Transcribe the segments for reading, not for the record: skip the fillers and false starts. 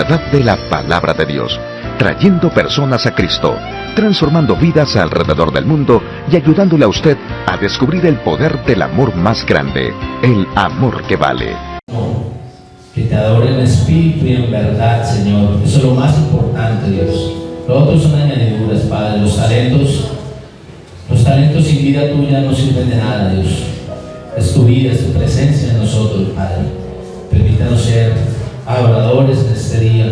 verdad de la palabra de Dios, trayendo personas a Cristo, transformando vidas alrededor del mundo y ayudándole a usted a descubrir el poder del amor más grande, el amor que vale. Que te adoren en espíritu y en verdad, Señor. Eso es lo más importante, Dios. Lo otro son añadiduras, Padre. Los talentos sin vida tuya no sirven de nada, Dios. Es tu vida, es tu presencia en nosotros, Padre. Permítanos ser adoradores en este día.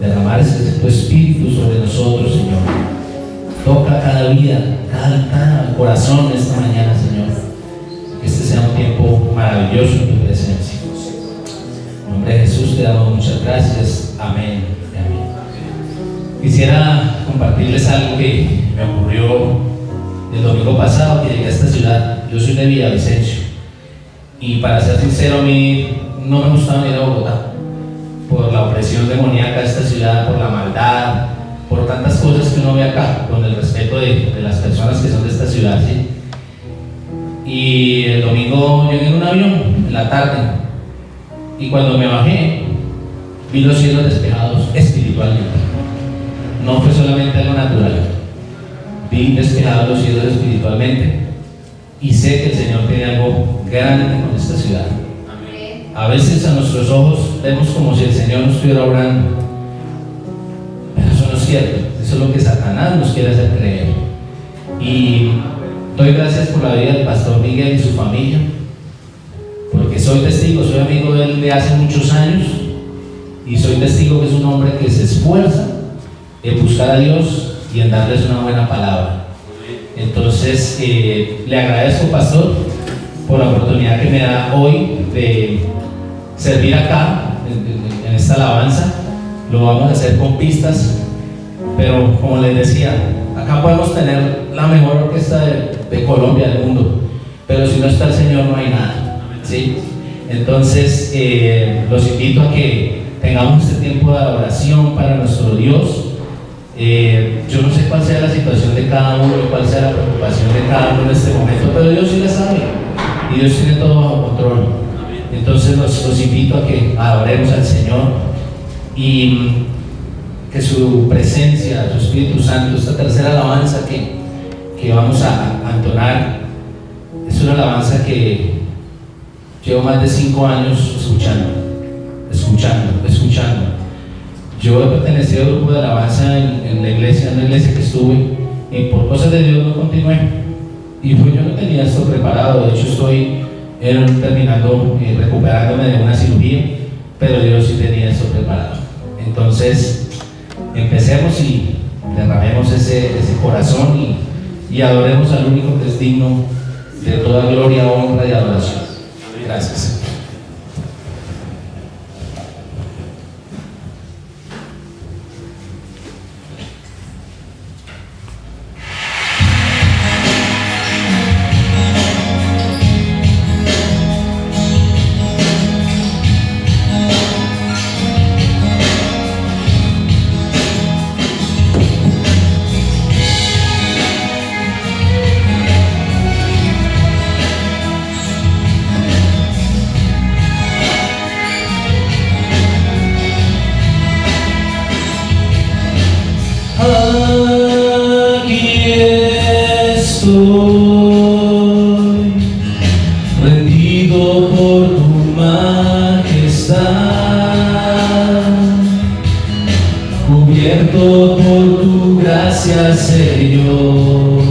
Derramar tu espíritu sobre nosotros, Señor. Toca cada vida, cada corazón esta mañana, Señor. Que este sea un tiempo maravilloso en tu presencia. En nombre de Jesús te damos muchas gracias. Amén. Amén. Quisiera compartirles algo que me ocurrió el domingo pasado que llegué a esta ciudad. Yo soy de Villavicencio y, para ser sincero, a mí no me gustaba ir a Bogotá por la opresión demoníaca de esta ciudad, por la maldad, por tantas cosas que uno ve acá, con el respeto de las personas que son de esta ciudad, ¿sí? Y el domingo llegué en un avión en la tarde y cuando me bajé vi los cielos despejados espiritualmente. No fue solamente algo natural, vi despejados los cielos espiritualmente y sé que el Señor tiene algo grande con esta ciudad. A veces a nuestros ojos vemos como si el Señor nos estuviera obrando, pero eso no es cierto. Eso es lo que Satanás nos quiere hacer creer. Y doy gracias por la vida del pastor Miguel y su familia, porque soy testigo, soy amigo de él de hace muchos años y soy testigo que es un hombre que se esfuerza en buscar a Dios y en darles una buena palabra. Entonces le agradezco, pastor, por la oportunidad que me da hoy de servir acá en esta alabanza. Lo vamos a hacer con pistas, pero como les decía, acá podemos tener la mejor orquesta de Colombia, del mundo, pero si no está el Señor no hay nada, ¿sí? Entonces los invito a que tengamos este tiempo de adoración para nuestro Dios. Yo no sé cuál sea la situación de cada uno, cuál sea la preocupación de cada uno en este momento, pero Dios sí la sabe y Dios tiene todo bajo control. Entonces los invito a que adoremos al Señor y que su presencia, su Espíritu Santo, esta tercera alabanza que vamos a entonar, es una alabanza que llevo más de 5 años escuchando. Yo he pertenecido al grupo de alabanza en la iglesia, en la iglesia que estuve, y por cosas de Dios no continué. Y pues yo no tenía esto preparado. De hecho estoy terminando, recuperándome de una cirugía, pero Dios sí tenía esto preparado. Entonces empecemos y derramemos ese corazón y adoremos al único que es digno de toda gloria, honra y adoración. Gracias. Rendido por tu majestad, cubierto por tu gracia, Señor.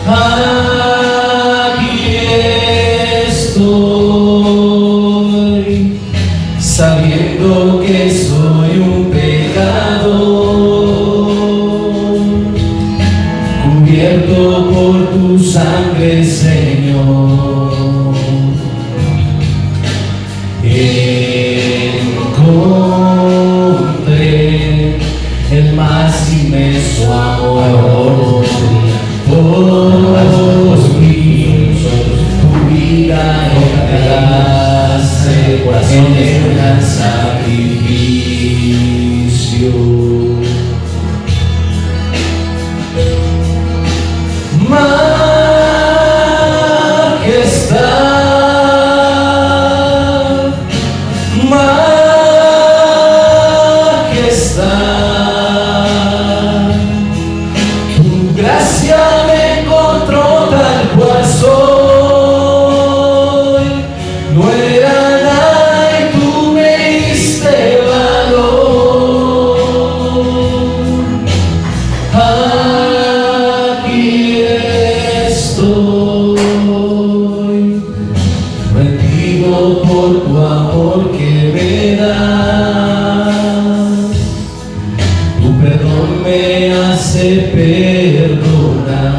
Aquí estoy, sabiendo que soy un pecador, cubierto por tu sangre, Señor. Encontré el más inmenso amor por ti, tu vida entregaste en gran sacrificio. Majestad, majestad. Tu gracia me encontró tal cual soy. No era nada y tú me diste valor. Aquí estoy, rendido por tu amor que me das. Tu perdón me hace perdonar.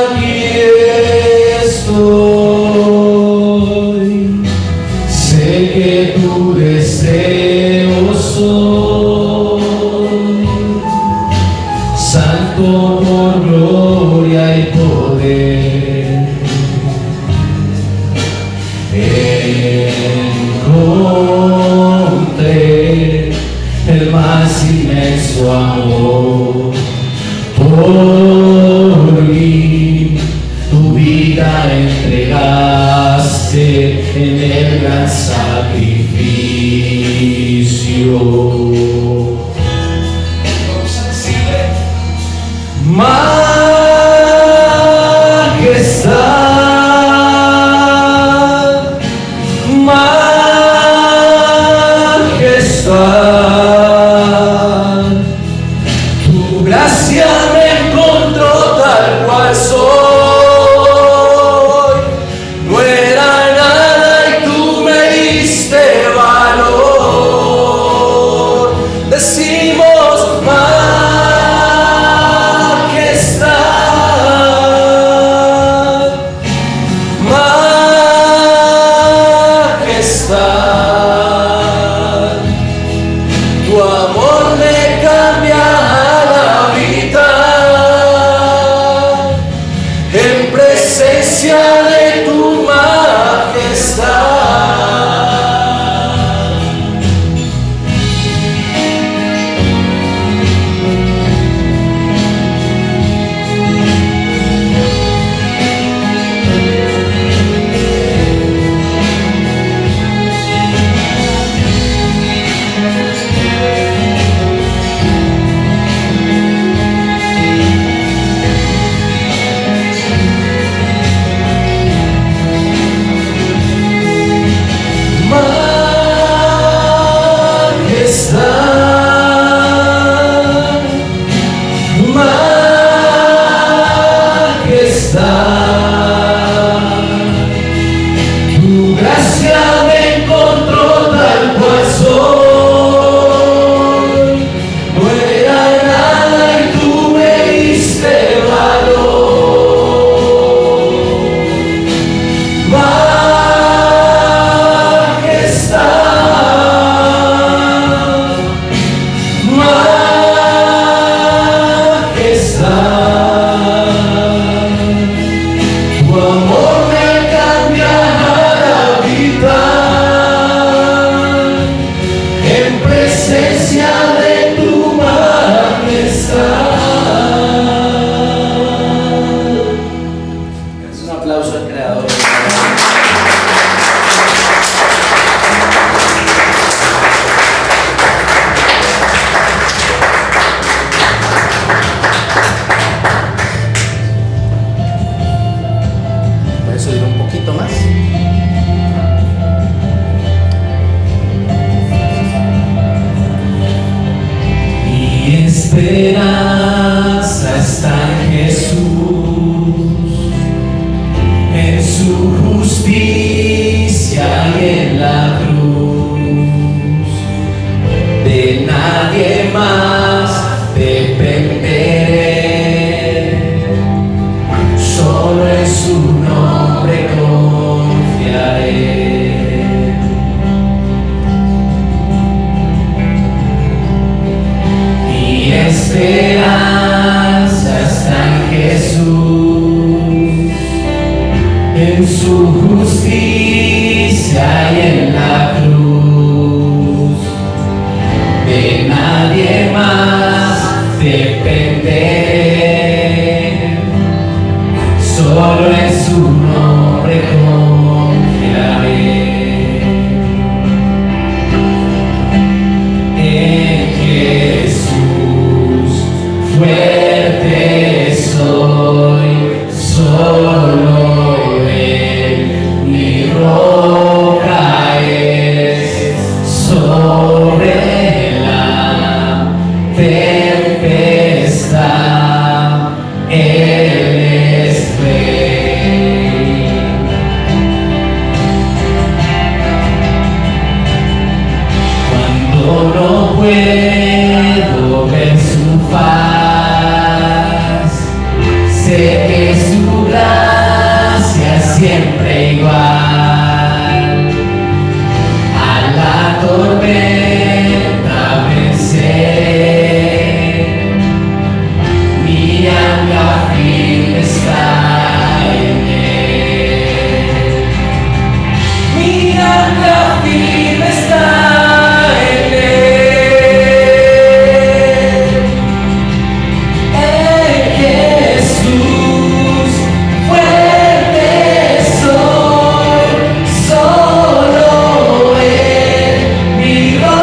Aquí estoy, sé que tu deseo soy, santo por gloria y poder. Encontré el más inmenso amor por mí. Tu vida entregaste en el gran sacrificio. Majestad, majestad, tu gracia me encontró tal cual soy. No era nada y tú me diste valor. Decimos majestad, majestad. Tu amor me cambia al habitar en presencia de tu majestad. esperanza está en Jesús, en su justicia y en la cruz. De nadie más dependeré, solo en su nombre confiaré. Esperanza está en Jesús, en su justicia y en la cruz. De nadie más dependeré, solo en su nombre igual. A la tormenta vencer. Mi ancla firme está en él. Mi ancla firme está en él. En Jesús fuerte soy, solo Él mi roca.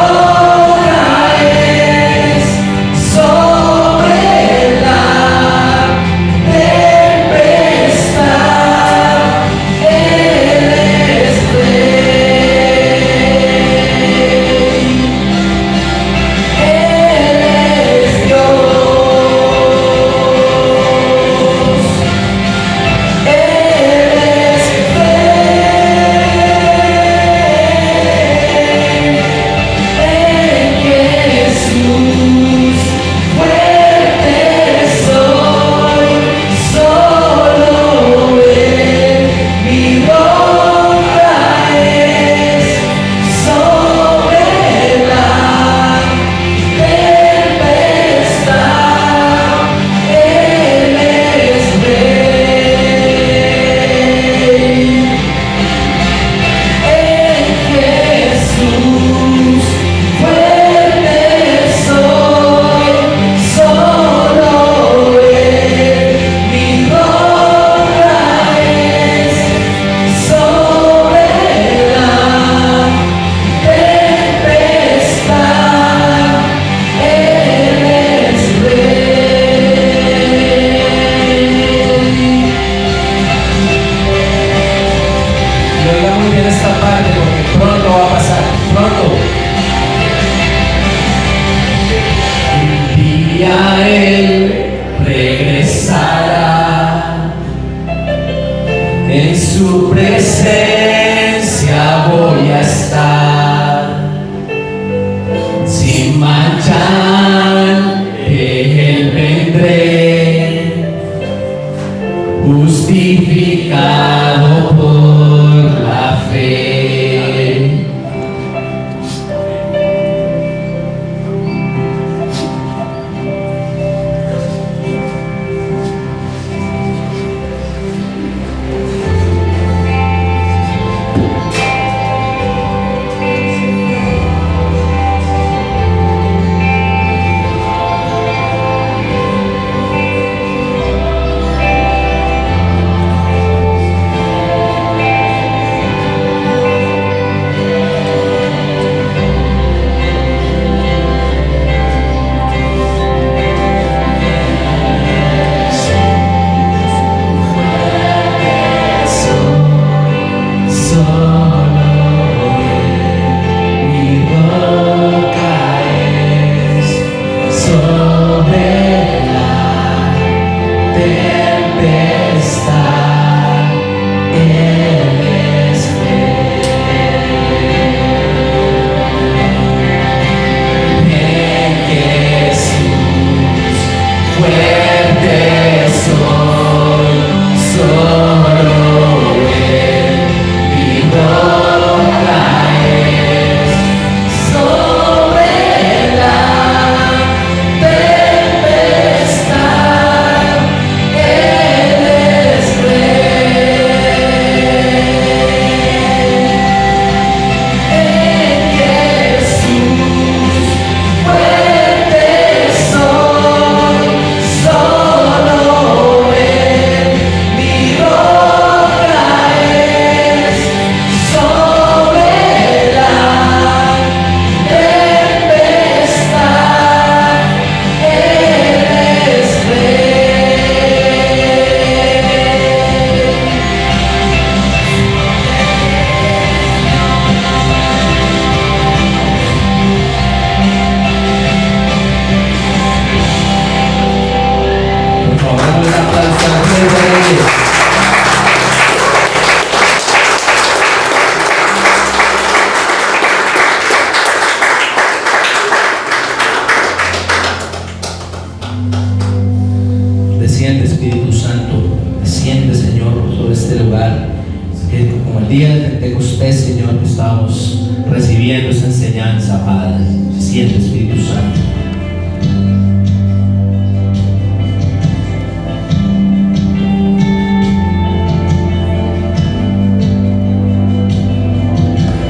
el día de Pentecostés, Señor, que estábamos recibiendo esa enseñanza, Padre. Se siente, Espíritu Santo.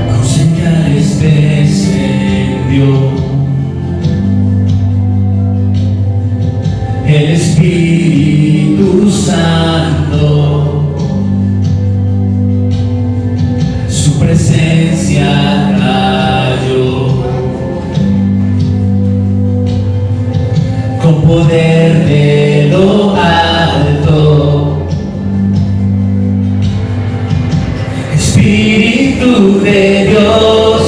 Con señales descendió el Espíritu Santo. Su presencia cayó con poder de lo alto. Espíritu de Dios,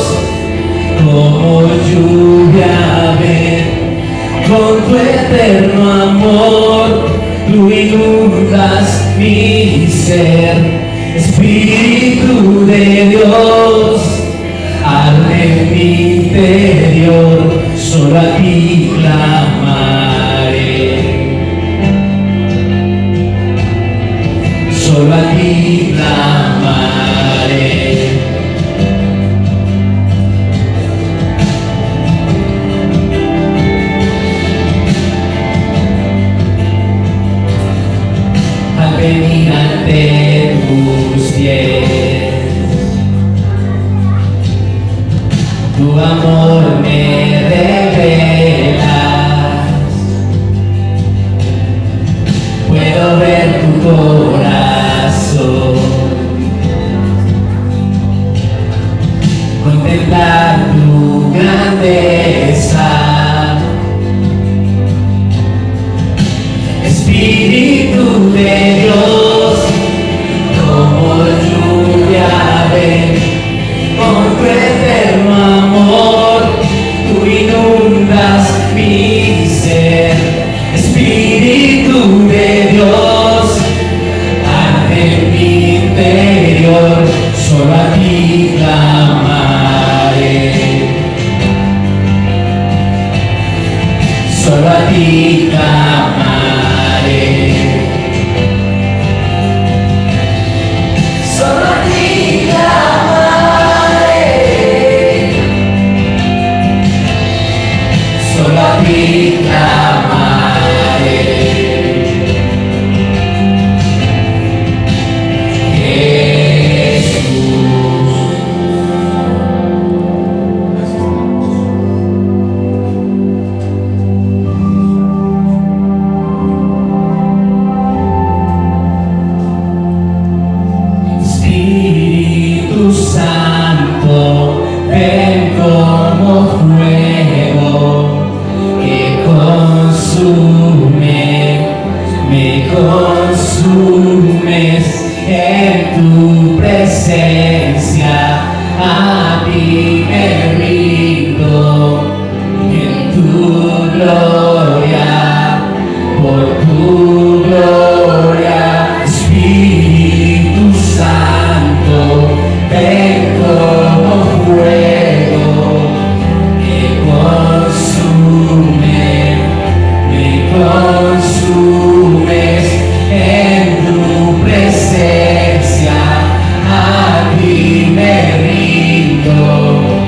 como lluvia ven, con tu eterno amor, tú inundas mi ser. Espíritu de Dios, arde en mi interior, solo a ti clamaré, solo a ti clamaré. Al venir ante tus pies, tu amor me revelas. Puedo ver tu corazón, contemplar tu grandeza. Espíritu de Dios, como lluvia ven, con tu eterno amor, tú inundas mi ser. Espíritu de Dios, arde en mi interior, solo a ti clamaré, solo a ti clamaré. Solo a ti clamaré, solo a ti clamaré. Jesús. Espíritu Santo, ven como fuego que consume, me consumes en tu presencia, a ti me rindo en tu gloria, por tu gloria. Espíritu Santo, ven como fuego que consume, me consumes en tu presencia, a ti me rindo.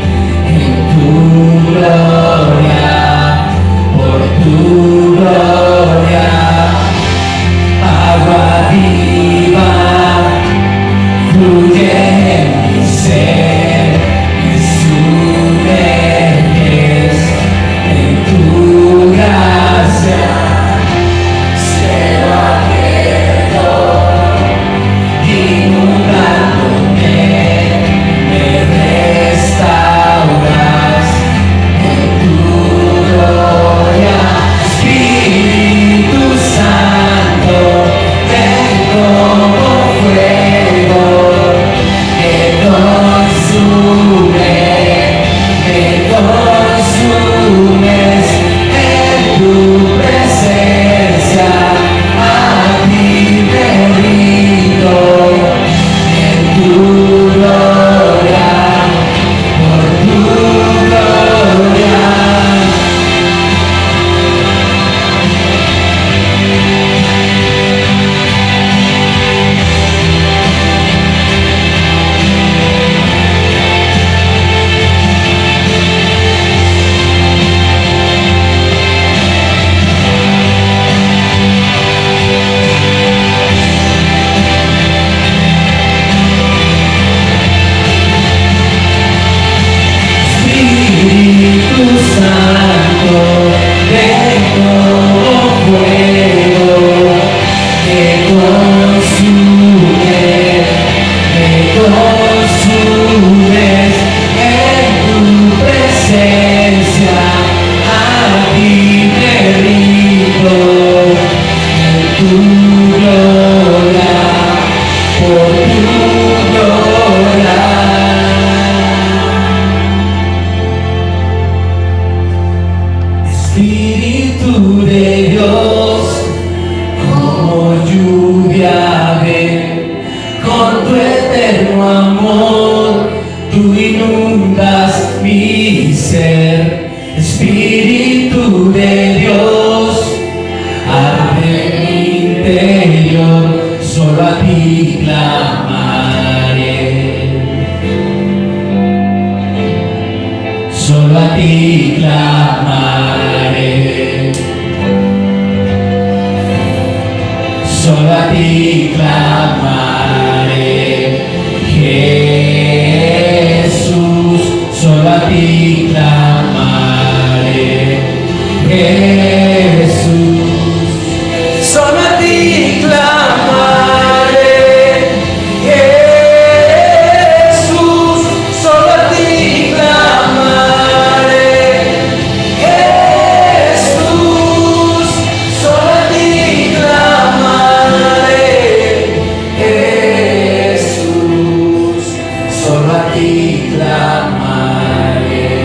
ti clamaré.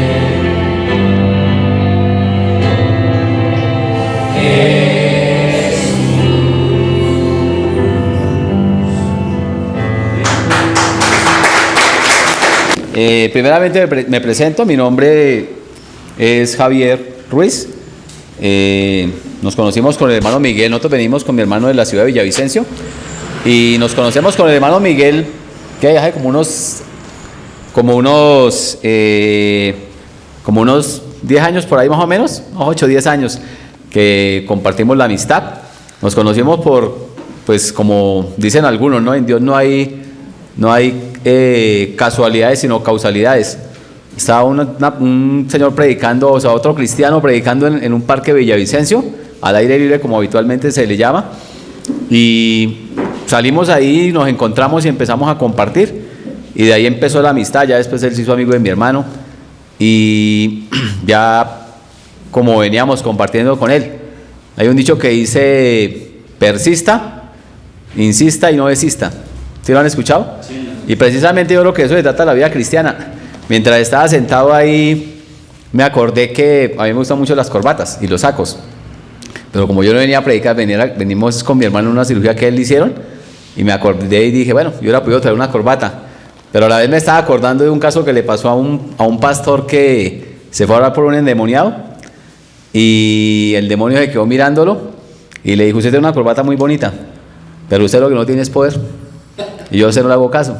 Primeramente me presento, mi nombre es Javier Ruiz. Nos conocimos con el hermano Miguel, nosotros venimos con mi hermano de la ciudad de Villavicencio y nos conocemos con el hermano Miguel que hace como unos 10 años por ahí más o menos, 8 o 10 años que compartimos la amistad. Nos conocimos pues como dicen algunos, ¿no? En Dios no hay casualidades sino causalidades. Estaba un señor predicando, o sea, otro cristiano predicando en un parque de Villavicencio, al aire libre como habitualmente se le llama, y salimos ahí, nos encontramos y empezamos a compartir, y de ahí empezó la amistad. Ya después él se hizo amigo de mi hermano, y ya como veníamos compartiendo con él, hay un dicho que dice: persista, insista y no desista. ¿Sí lo han escuchado? Sí. Y precisamente yo creo que eso se trata de la vida cristiana. Mientras estaba sentado ahí, me acordé que a mí me gustan mucho las corbatas y los sacos. Pero como yo no venía a predicar, venimos con mi hermano en una cirugía que él le hicieron, y me acordé y dije, bueno, yo hubiera podido traer una corbata. Pero a la vez me estaba acordando de un caso que le pasó a un pastor que se fue a orar por un endemoniado, y el demonio se quedó mirándolo y le dijo: usted tiene una corbata muy bonita, pero usted lo que no tiene es poder. Y yo no le hago caso.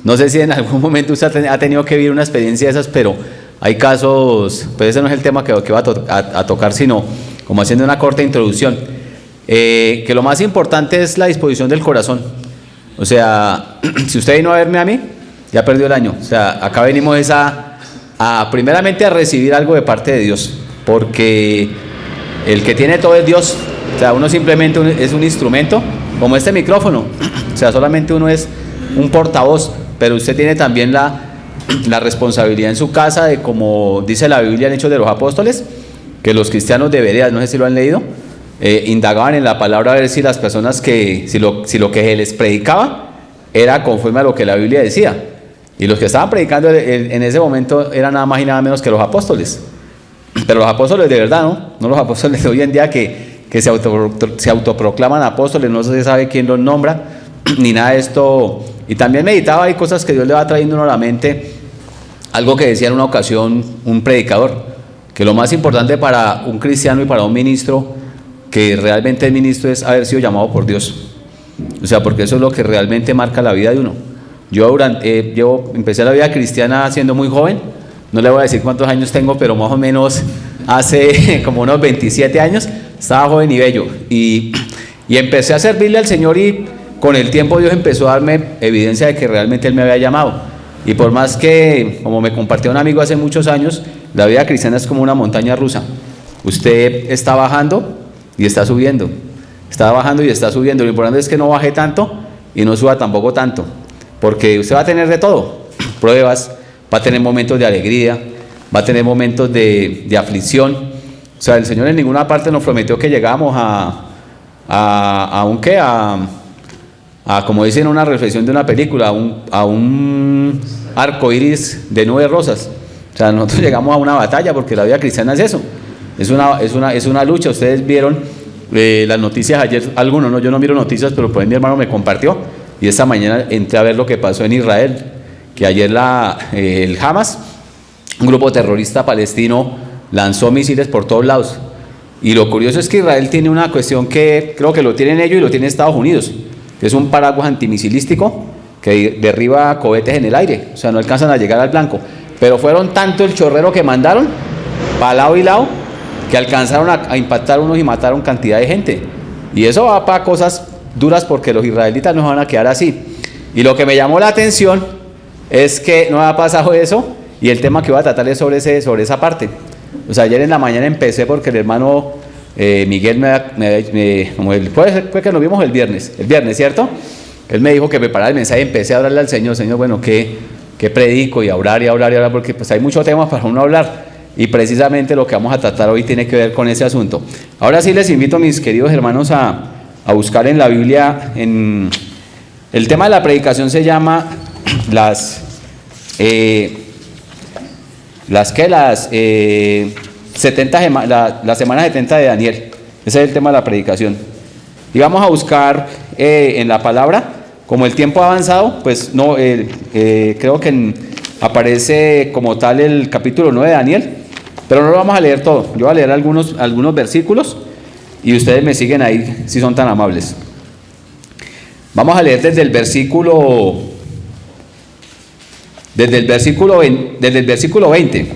No sé si en algún momento usted ha tenido que vivir una experiencia de esas, pero hay casos, pues ese no es el tema que va a tocar, sino como haciendo una corta introducción. Que lo más importante es la disposición del corazón. O sea, si usted vino a verme a mí, ya perdió el año. O sea, acá venimos primeramente a recibir algo de parte de Dios, porque el que tiene todo es Dios. O sea, uno simplemente es un instrumento, como este micrófono. O sea, solamente uno es un portavoz, pero usted tiene también la responsabilidad en su casa de, como dice la Biblia en Hechos de los Apóstoles, que los cristianos de Bereas, no sé si lo han leído, indagaban en la palabra a ver si las personas si lo que se les predicaba era conforme a lo que la Biblia decía. Y los que estaban predicando en ese momento eran nada más y nada menos que los apóstoles. Pero los apóstoles de verdad, no los apóstoles de hoy en día que se autoproclaman apóstoles, no se sabe quién los nombra, ni nada de esto. Y también meditaba, hay cosas que Dios le va trayendo a la mente, algo que decía en una ocasión un predicador, que lo más importante para un cristiano y para un ministro, que realmente el ministro, es haber sido llamado por Dios. O sea, porque eso es lo que realmente marca la vida de uno. Yo empecé la vida cristiana siendo muy joven, no le voy a decir cuántos años tengo, pero más o menos hace como unos 27 años, estaba joven y bello, y empecé a servirle al Señor, y con el tiempo Dios empezó a darme evidencia de que realmente Él me había llamado. Y por más que, como me compartió un amigo hace muchos años, la vida cristiana es como una montaña rusa. Usted está bajando y está subiendo, está bajando y está subiendo. Lo importante es que no baje tanto y no suba tampoco tanto, porque usted va a tener de todo, pruebas, va a tener momentos de alegría, va a tener momentos de aflicción. O sea, el Señor en ninguna parte nos prometió que llegamos como dicen en una reflexión de una película, a un arco iris de 9 rosas. O sea, nosotros llegamos a una batalla, porque la vida cristiana es eso, es una lucha. Ustedes vieron las noticias ayer, algunos, no, yo no miro noticias, pero por ahí mi hermano me compartió, y esta mañana entré a ver lo que pasó en Israel, que ayer el Hamas, un grupo terrorista palestino, lanzó misiles por todos lados. Y lo curioso es que Israel tiene una cuestión que creo que lo tienen ellos y lo tiene Estados Unidos, que es un paraguas antimisilístico que derriba cohetes en el aire. O sea, no alcanzan a llegar al blanco, pero fueron tanto el chorrero que mandaron para lado y lado, que alcanzaron a impactar unos y mataron cantidad de gente. Y eso va para cosas duras, porque los israelitas no van a quedar así. Y lo que me llamó la atención es que no ha pasado eso, y el tema que voy a tratar es sobre esa parte. O sea, ayer en la mañana empecé porque el hermano Miguel fue que nos vimos el viernes, ¿cierto? Él me dijo que preparara el mensaje y empecé a hablarle al Señor, bueno, ¿qué predico? Y a orar, porque pues hay muchos temas para uno hablar, y precisamente lo que vamos a tratar hoy tiene que ver con ese asunto. Ahora sí les invito, mis queridos hermanos, a buscar en la Biblia, el tema de la predicación se llama la semana 70 de Daniel. Ese es el tema de la predicación. Y vamos a buscar en la palabra, como el tiempo ha avanzado, pues no, creo que aparece como tal el capítulo 9 de Daniel, pero no lo vamos a leer todo. Yo voy a leer algunos versículos y ustedes me siguen ahí si son tan amables. Vamos a leer desde el versículo 20.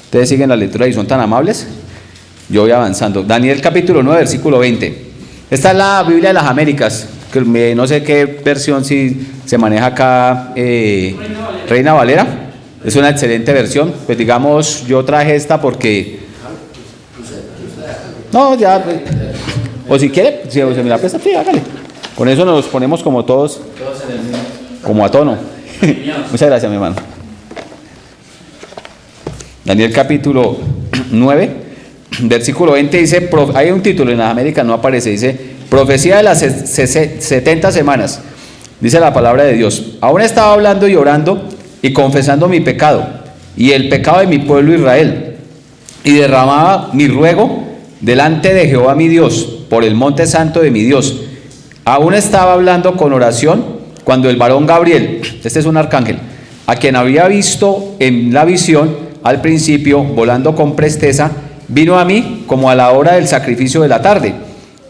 Ustedes siguen la lectura y son tan amables. Yo voy avanzando. Daniel capítulo 9, versículo 20. Esta es la Biblia de las Américas. No sé qué versión si se maneja acá. Reina Valera. Es una excelente versión. Pues digamos, yo traje esta porque... No, ya... O si quiere, si se me la presta, sí, hágale. Con eso nos ponemos como todos como a tono. Muchas gracias, mi hermano. Daniel capítulo 9, versículo 20 dice, hay un título en las Américas, no aparece, dice, profecía de las 70 semanas. Dice la palabra de Dios, aún estaba hablando y orando y confesando mi pecado y el pecado de mi pueblo Israel, y derramaba mi ruego delante de Jehová mi Dios, por el monte santo de mi Dios. Aún estaba hablando con oración cuando el varón Gabriel, este es un arcángel, a quien había visto en la visión al principio, volando con presteza, vino a mí como a la hora del sacrificio de la tarde,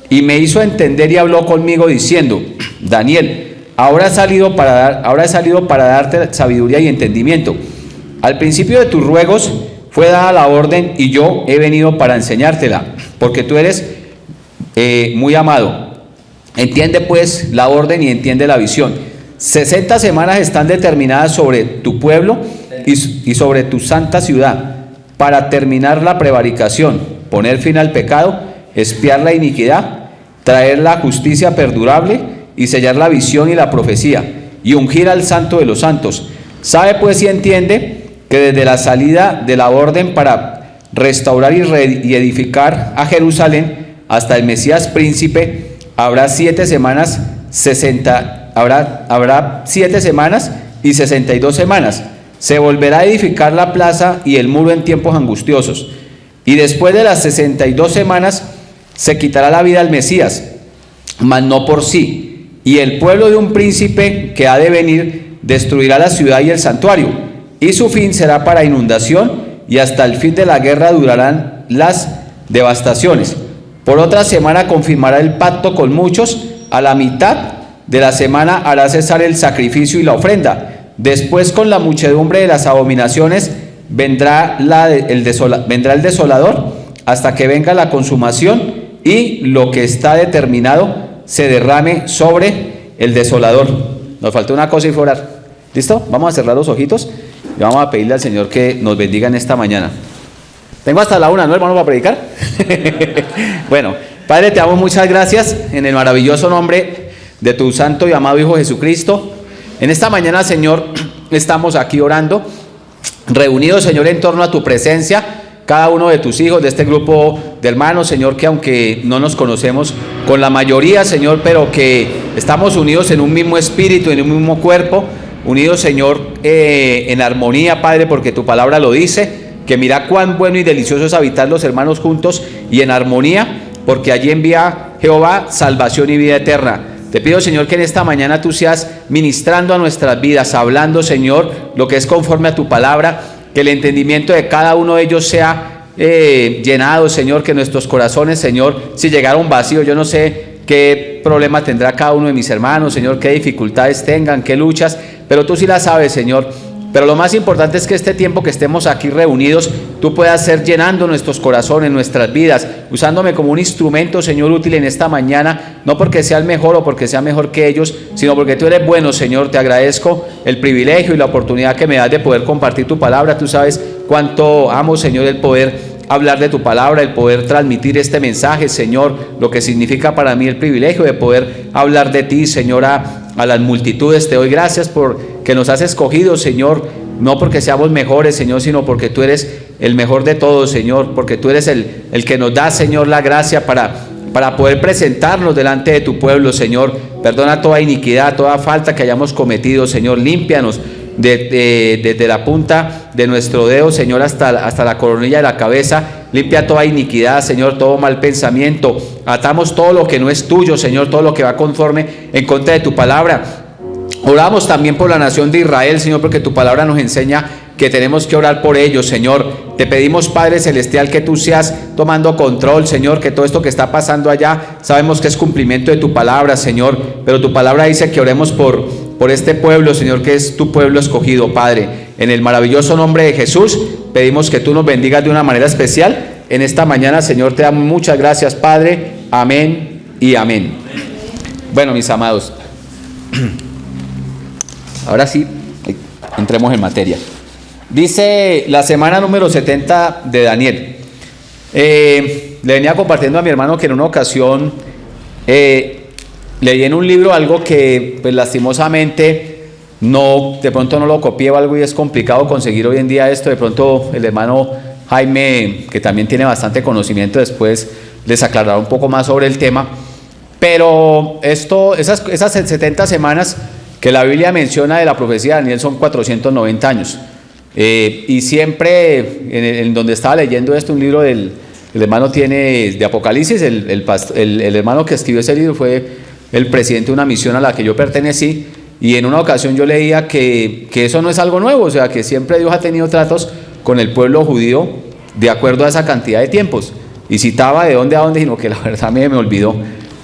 y me hizo entender y habló conmigo diciendo, Daniel, ahora he salido para darte sabiduría y entendimiento. Al principio de tus ruegos fue dada la orden y yo he venido para enseñártela, porque tú eres muy amado. Entiende pues la orden y entiende la visión. 60 semanas están determinadas sobre tu pueblo y sobre tu santa ciudad, para terminar la prevaricación, poner fin al pecado, expiar la iniquidad, traer la justicia perdurable y sellar la visión y la profecía, y ungir al santo de los santos. Sabe pues y entiende que desde la salida de la orden para restaurar y edificar a Jerusalén hasta el Mesías príncipe habrá 7 semanas, habrá 7 semanas y 62 semanas. Se volverá a edificar la plaza y el muro en tiempos angustiosos. Y después de las 62 semanas se quitará la vida al Mesías, mas no por sí. Y el pueblo de un príncipe que ha de venir destruirá la ciudad y el santuario. Y su fin será para inundación, y hasta el fin de la guerra durarán las devastaciones. Por otra semana confirmará el pacto con muchos. A la mitad de la semana hará cesar el sacrificio y la ofrenda. Después, con la muchedumbre de las abominaciones, vendrá el desolador, hasta que venga la consumación y lo que está determinado se derrame sobre el desolador. Nos falta una cosa y fue orar. ¿Listo? Vamos a cerrar los ojitos y vamos a pedirle al Señor que nos bendiga en esta mañana. Tengo hasta la 1, ¿no, hermano, para predicar? Bueno, Padre, te damos muchas gracias en el maravilloso nombre de tu santo y amado Hijo Jesucristo. En esta mañana, Señor, estamos aquí orando, reunidos, Señor, en torno a tu presencia, cada uno de tus hijos, de este grupo de hermanos, Señor, que aunque no nos conocemos con la mayoría, Señor, pero que estamos unidos en un mismo espíritu, en un mismo cuerpo, unidos, Señor, en armonía, Padre, porque tu palabra lo dice, que mira cuán bueno y delicioso es habitar los hermanos juntos y en armonía, porque allí envía Jehová salvación y vida eterna. Te pido, Señor, que en esta mañana tú seas ministrando a nuestras vidas, hablando, Señor, lo que es conforme a tu palabra, que el entendimiento de cada uno de ellos sea llenado, Señor, que nuestros corazones, Señor, si llegaron vacíos, yo no sé qué problema tendrá cada uno de mis hermanos, Señor, qué dificultades tengan, qué luchas, pero tú sí las sabes, Señor. Pero lo más importante es que este tiempo que estemos aquí reunidos, tú puedas ser llenando nuestros corazones, nuestras vidas, usándome como un instrumento, Señor, útil en esta mañana, no porque sea el mejor o porque sea mejor que ellos, sino porque tú eres bueno, Señor. Te agradezco el privilegio y la oportunidad que me das de poder compartir tu palabra. Tú sabes cuánto amo, Señor, el poder hablar de tu palabra, el poder transmitir este mensaje, Señor, lo que significa para mí el privilegio de poder hablar de ti, Señor, a las multitudes. Te doy gracias por que nos has escogido, Señor, no porque seamos mejores, Señor, sino porque tú eres el mejor de todos, Señor, porque tú eres el que nos da, Señor, la gracia para poder presentarnos delante de tu pueblo, Señor. Perdona toda iniquidad, toda falta que hayamos cometido, Señor, límpianos desde la punta de nuestro dedo, Señor, hasta la coronilla de la cabeza. Limpia toda iniquidad, Señor, todo mal pensamiento. Atamos todo lo que no es tuyo, Señor, todo lo que va conforme en contra de tu palabra. Oramos también por la nación de Israel, Señor, porque tu palabra nos enseña que tenemos que orar por ellos, Señor. Te pedimos, Padre Celestial, que tú seas tomando control, Señor, que todo esto que está pasando allá, sabemos que es cumplimiento de tu palabra, Señor, pero tu palabra dice que oremos por este pueblo, Señor, que es tu pueblo escogido, Padre. En el maravilloso nombre de Jesús, pedimos que tú nos bendigas de una manera especial en esta mañana, Señor. Te damos muchas gracias, Padre. Amén y amén. Bueno, mis amados, ahora sí, entremos en materia. Dice la semana número 70 de Daniel. Le venía compartiendo a mi hermano que en una ocasión leí en un libro algo que, pues, lastimosamente de pronto no lo copié o algo, y es complicado conseguir hoy en día esto. De pronto el hermano Jaime, que también tiene bastante conocimiento, después les aclarará un poco más sobre el tema. Pero esas 70 semanas que la Biblia menciona de la profecía de Daniel son 490 años. Y siempre en donde estaba leyendo esto, un libro el hermano tiene de Apocalipsis, el hermano que escribió ese libro fue el presidente de una misión a la que yo pertenecí, y en una ocasión yo leía que eso no es algo nuevo, o sea, que siempre Dios ha tenido tratos con el pueblo judío de acuerdo a esa cantidad de tiempos, y citaba de dónde a dónde, sino que la verdad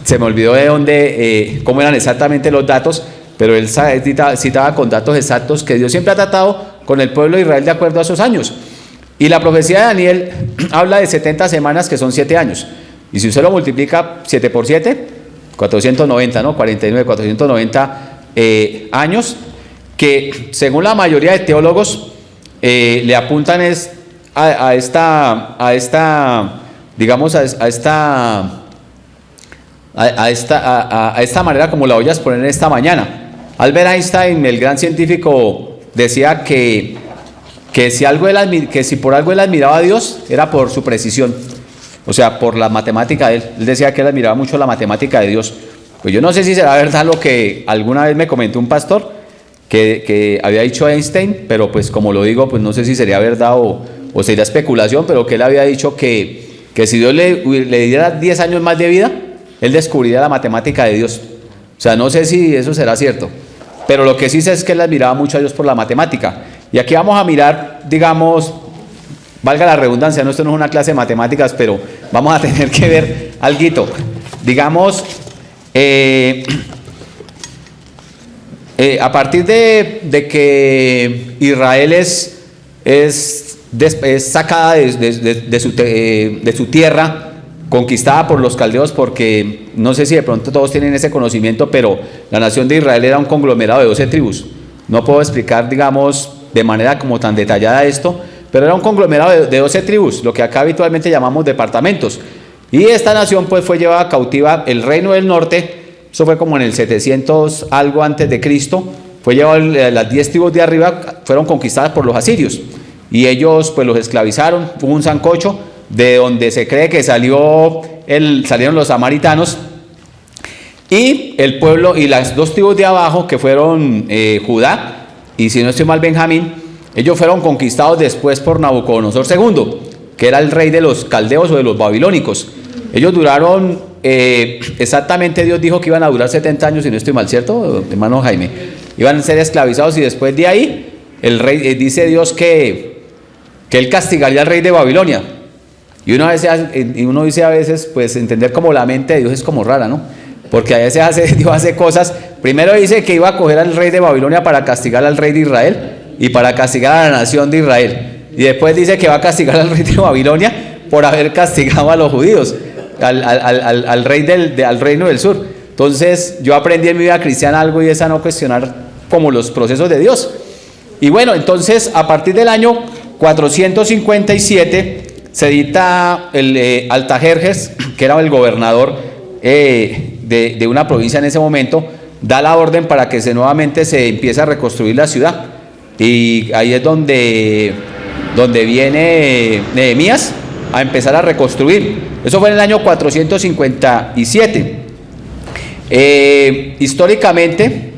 se me olvidó de dónde, cómo eran exactamente los datos, pero él citaba con datos exactos que Dios siempre ha tratado con el pueblo de Israel de acuerdo a esos años. Y la profecía de Daniel habla de 70 semanas, que son 7 años. Y si usted lo multiplica 7 por 7, 490, ¿no? 49, 490 años, que según la mayoría de teólogos le apuntan a esta manera como la voy a exponer esta mañana. Albert Einstein, el gran científico, decía que si por algo él admiraba a Dios, era por su precisión, o sea, por la matemática de él. Él decía que él admiraba mucho la matemática de Dios. Pues yo no sé si será verdad lo que alguna vez me comentó un pastor que había dicho Einstein, pero pues como lo digo, pues no sé si sería verdad o sería especulación, pero que él había dicho que si Dios le diera 10 años más de vida, él descubriría la matemática de Dios. O sea, no sé si eso será cierto, pero lo que sí sé es que él admiraba mucho a Dios por la matemática. Y aquí vamos a mirar, digamos, valga la redundancia, esto no es una clase de matemáticas, pero vamos a tener que ver alguito. Digamos, a partir de que Israel es sacada de su tierra, conquistada por los caldeos, porque no sé si de pronto todos tienen ese conocimiento, pero la nación de Israel era un conglomerado de 12 tribus. No puedo explicar, digamos, de manera como tan detallada esto, pero era un conglomerado de 12 tribus, lo que acá habitualmente llamamos departamentos. Y esta nación pues fue llevada cautiva, el reino del norte, eso fue como en el 700 algo antes de Cristo, fue llevado, las 10 tribus de arriba fueron conquistadas por los asirios, y ellos pues los esclavizaron, hubo un sancocho, de donde se cree que salieron los samaritanos, y el pueblo y las 2 tribus de abajo, que fueron Judá y, si no estoy mal, Benjamín, ellos fueron conquistados después por Nabucodonosor II, que era el rey de los caldeos o de los babilónicos. Ellos duraron, exactamente Dios dijo que iban a durar 70 años, si no estoy mal, ¿cierto, hermano Jaime? Iban a ser esclavizados, y después de ahí, el rey, dice Dios que él castigaría al rey de Babilonia. Y uno dice a veces, pues entender como la mente de Dios es como rara, ¿no? Porque a veces Dios hace cosas. Primero dice que iba a coger al rey de Babilonia para castigar al rey de Israel y para castigar a la nación de Israel. Y después dice que va a castigar al rey de Babilonia por haber castigado a los judíos, al rey al reino del sur. Entonces yo aprendí en mi vida cristiana algo, y es a no cuestionar como los procesos de Dios. Y bueno, entonces a partir del año 457 se edita el Altajerjes, que era el gobernador de una provincia en ese momento, da la orden para que nuevamente se empiece a reconstruir la ciudad. Y ahí es donde viene Nehemías a empezar a reconstruir. Eso fue en el año 457. Históricamente,